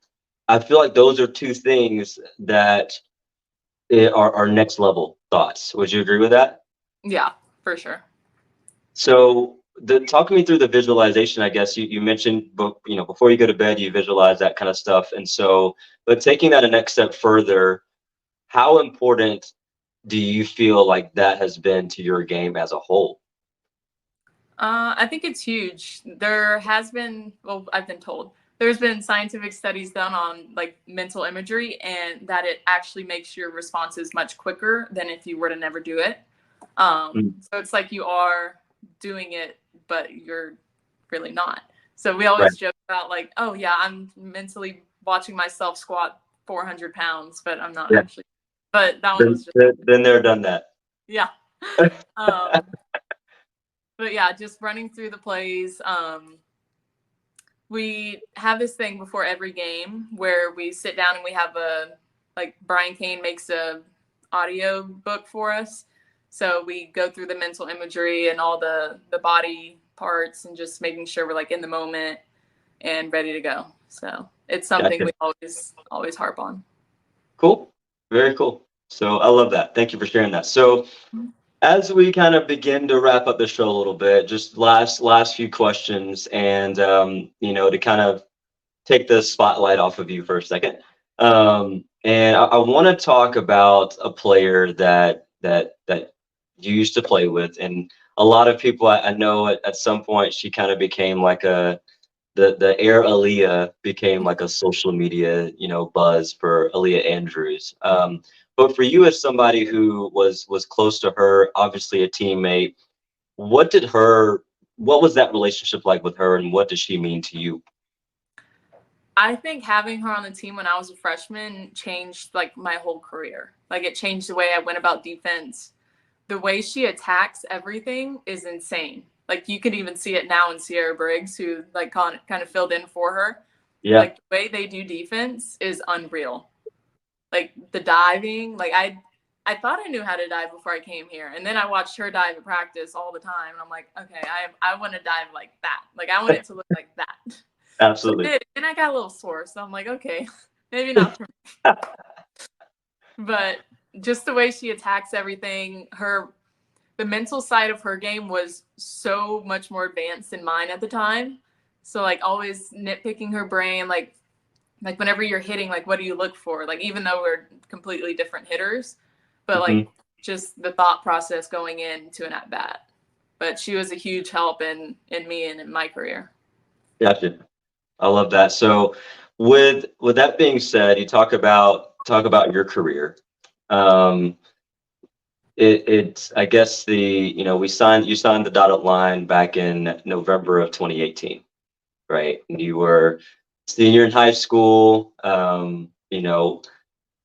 I feel like those are two things that are next level thoughts. Would you agree with that? Yeah, for sure. So talk me through the visualization. I guess you mentioned, before you go to bed, you visualize that kind of stuff. And so, but taking that a next step further, how important do you feel like that has been to your game as a whole? I think it's huge. There has been, well, I've been told there's been scientific studies done on like mental imagery and that it actually makes your responses much quicker than if you were to never do it. Mm. So it's like you are doing it, but you're really not. So we Right. always joke about like, oh yeah, I'm mentally watching myself squat 400 pounds, but I'm not Yeah. actually. But that one was Been, just, been, been there, done that. yeah. Um, but yeah, just running through the plays. We have this thing before every game where we sit down and we have like Brian Kane makes a audio book for us. So we go through the mental imagery and all the body parts and just making sure we're like in the moment and ready to go. So it's something Gotcha. we always harp on. Cool. Very cool. So I love that. Thank you for sharing that. So as we kind of begin to wrap up the show a little bit, just last few questions, and to kind of take the spotlight off of you for a second. And I want to talk about a player that you used to play with, and a lot of people I know at some point she kind of became like the Air Aliyah became like a social media, buzz for Aliyah Andrews. But for you as somebody who was close to her, obviously a teammate, what did her what was that relationship like with her, and what does she mean to you? I think having her on the team when I was a freshman changed like my whole career. Like it changed the way I went about defense. The way she attacks everything is insane. Like you can even see it now in Sierra Briggs, who like kind of filled in for her. Yeah. Like the way they do defense is unreal. Like the diving, like I thought I knew how to dive before I came here, and then I watched her dive at practice all the time, and I'm like, okay, I want to dive like that. Like I want it to look like that. So I Absolutely. did, and I got a little sore. So I'm like, okay, maybe not for me. But just the way she attacks everything, the mental side of her game was so much more advanced than mine at the time. So like always nitpicking her brain, like whenever you're hitting, like what do you look for? Like even though we're completely different hitters, but Hmm. like just the thought process going into an at bat. But she was a huge help in me and in my career. Gotcha. I love that. So with that being said, you talk about your career. Um, it's I guess you signed the dotted line back in November of 2018, right? And you were senior in high school.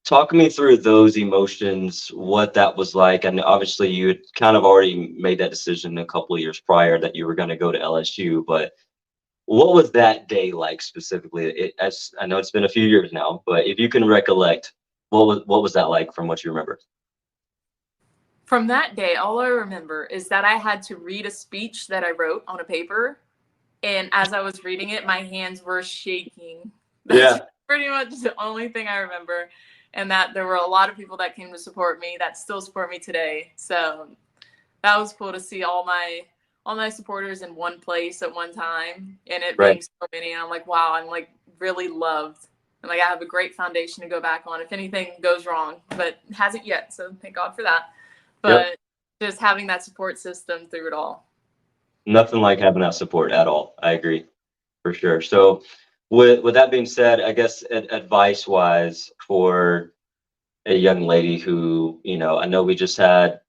Talk me through those emotions, what that was like. And obviously you had kind of already made that decision a couple of years prior that you were going to go to LSU, but what was that day like specifically? As I know it's been a few years now, but if you can recollect, what was that like from what you remember? From that day, all I remember is that I had to read a speech that I wrote on a paper. And as I was reading it, my hands were shaking. That's Yeah, pretty much the only thing I remember. And that there were a lot of people that came to support me that still support me today. So that was cool to see all my supporters in one place at one time and it right. being so many. And I'm like, wow, I'm like really loved. And like I have a great foundation to go back on if anything goes wrong, but it hasn't yet. So thank God for that. Yep. But just having that support system through it all. Nothing like having that support at all. I agree for sure. So with that being said, I guess advice wise for a young lady who, I know we just had,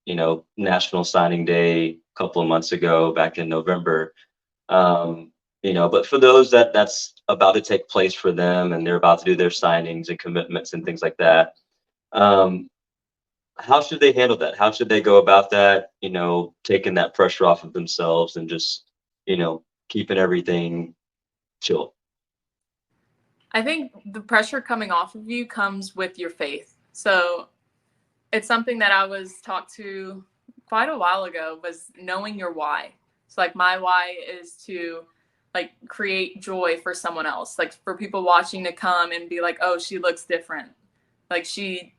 National Signing Day a couple of months ago back in November. Um, but for those that's about to take place for them and they're about to do their signings and commitments and things like that, um, how should they handle that? How should they go about that? Taking that pressure off of themselves and just, keeping everything chill. I think the pressure coming off of you comes with your faith. So it's something that I was taught to quite a while ago was knowing your why. So like my why is to like create joy for someone else, like for people watching to come and be like, oh, she looks different. Like she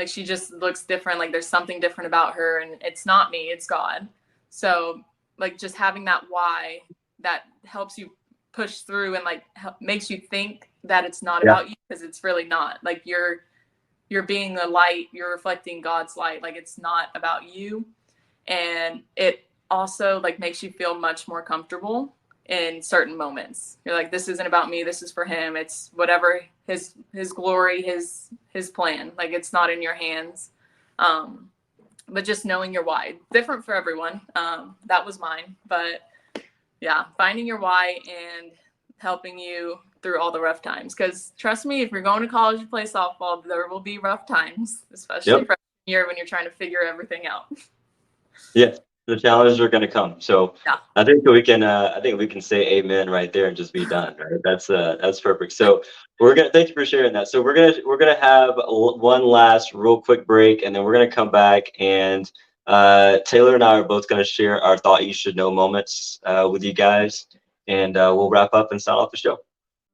just looks different. Like there's something different about her and it's not me, it's God. So like just having that why that helps you push through and like makes you think that it's not Yeah. about you because it's really not. Like you're being a light, you're reflecting God's light. Like it's not about you. And it also like makes you feel much more comfortable in certain moments. You're like, this isn't about me, this is for him. It's whatever his glory, his plan. Like it's not in your hands. But just knowing your why. Different for everyone. That was mine. But yeah, finding your why and helping you through all the rough times. Because trust me, if you're going to college to play softball, there will be rough times, especially Yep. freshman year when you're trying to figure everything out. Yeah. The challenges are going to come. So Yeah. I think we can say amen right there and just be done. Right. That's perfect. So thank you for sharing that. So we're gonna have one last real quick break, and then we're gonna come back and Taylor and I are both gonna share our thought you should know moments with you guys, and we'll wrap up and sign off the show.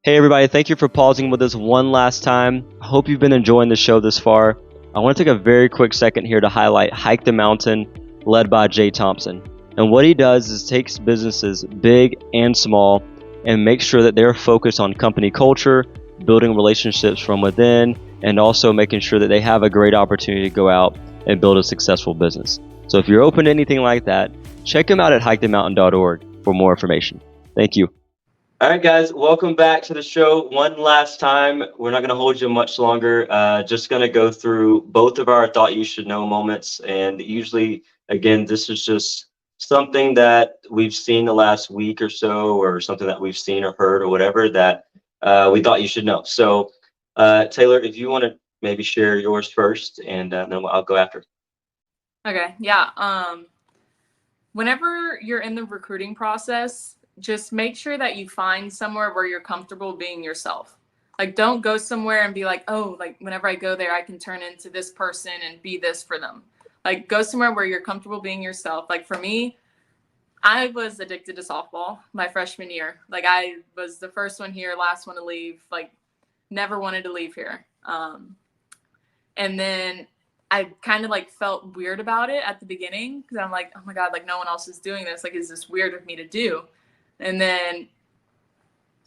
Hey everybody, thank you for pausing with us one last time. I hope you've been enjoying the show this far. I want to take a very quick second here to highlight Hike the Mountain, led by Jay Thompson. And what he does is takes businesses big and small and makes sure that they're focused on company culture, building relationships from within, and also making sure that they have a great opportunity to go out and build a successful business. So if you're open to anything like that, check him out at hikethemountain.org for more information. Thank you. All right, guys, welcome back to the show one last time. We're not going to hold you much longer. Just going to go through both of our thought you should know moments. And usually, again, this is just something that we've seen the last week or so, or something that we've seen or heard or whatever that we thought you should know. So, Taylor, if you want to maybe share yours first, and then I'll go after. Okay, yeah. Whenever you're in the recruiting process, just make sure that you find somewhere where you're comfortable being yourself. Like, don't go somewhere and be like, oh, like, whenever I go there, I can turn into this person and be this for them. Like, go somewhere where you're comfortable being yourself. Like, for me, I was addicted to softball my freshman year. Like, I was the first one here, last one to leave. Like, never wanted to leave here. And then I kind of like felt weird about it at the beginning because I'm like, oh my God, like no one else is doing this. Like, is this weird of me to do? And then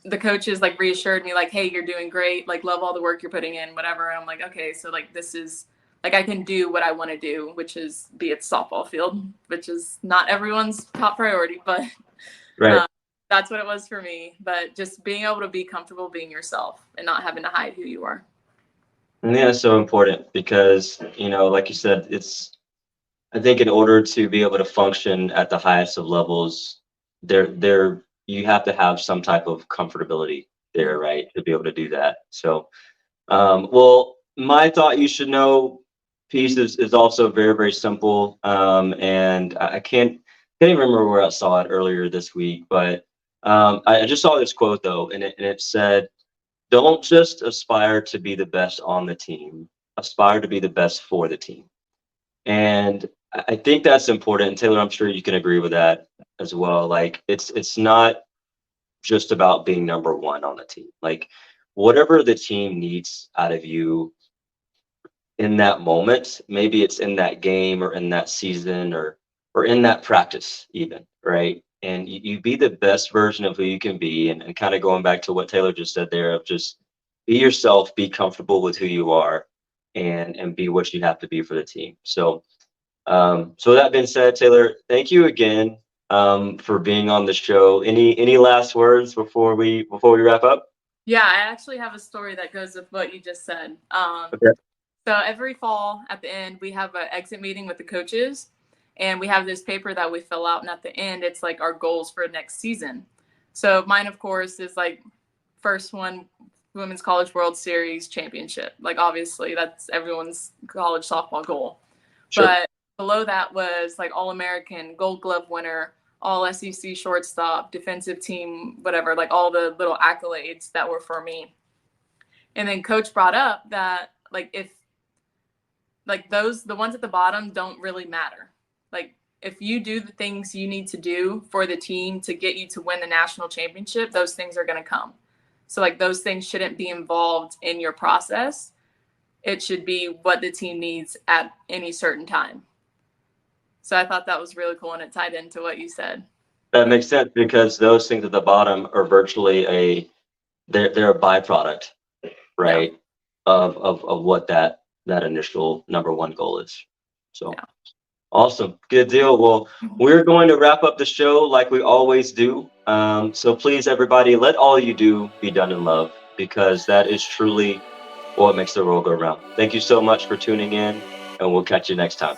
the coaches like reassured me, like, hey, you're doing great. Like, love all the work you're putting in, whatever. And I'm like, okay, so like this is like I can do what I want to do, which is be at the softball field, which is not everyone's top priority, but Right. um, that's what it was for me. But just being able to be comfortable being yourself and not having to hide who you are. And yeah, it's so important because, like you said, I think in order to be able to function at the highest of levels, you have to have some type of comfortability there, Mhm. right? To be able to do that. So, well, my thought you should know piece is also very, very simple. And I can't even remember where I saw it earlier this week, but I just saw this quote though, and it said, don't just aspire to be the best on the team, aspire to be the best for the team. And I think that's important. And Taylor, I'm sure you can agree with that as well. Like it's not just about being number one on the team. Like whatever the team needs out of you in that moment, maybe it's in that game or in that season or in that practice even, right? And you be the best version of who you can be, and kind of going back to what Taylor just said there of just be yourself, be comfortable with who you are, and be what you have to be for the team. So that being said, Taylor, thank you again for being on the show. Any last words before we wrap up? Yeah, I actually have a story that goes with what you just said. Okay. So every fall at the end, we have an exit meeting with the coaches, and we have this paper that we fill out. And at the end, it's like our goals for next season. So mine, of course, is like first one, Women's College World Series championship. Like obviously, that's everyone's college softball goal. Sure. But below that was like All American, Gold Glove winner, All SEC shortstop, defensive team, whatever. Like all the little accolades that were for me. And then coach brought up that like if like those the ones at the bottom don't really matter. Like if you do the things you need to do for the team to get you to win the national championship, those things are going to come. So like those things shouldn't be involved in your process. It should be what the team needs at any certain time. So I thought that was really cool and it tied into what you said. That makes sense because those things at the bottom are virtually they're a byproduct, Yeah. right, of what that initial number one goal is. So Yeah. awesome, good deal. Well, we're going to wrap up the show like we always do. So please, everybody, let all you do be done in love because that is truly what makes the world go round. Thank you so much for tuning in, and we'll catch you next time.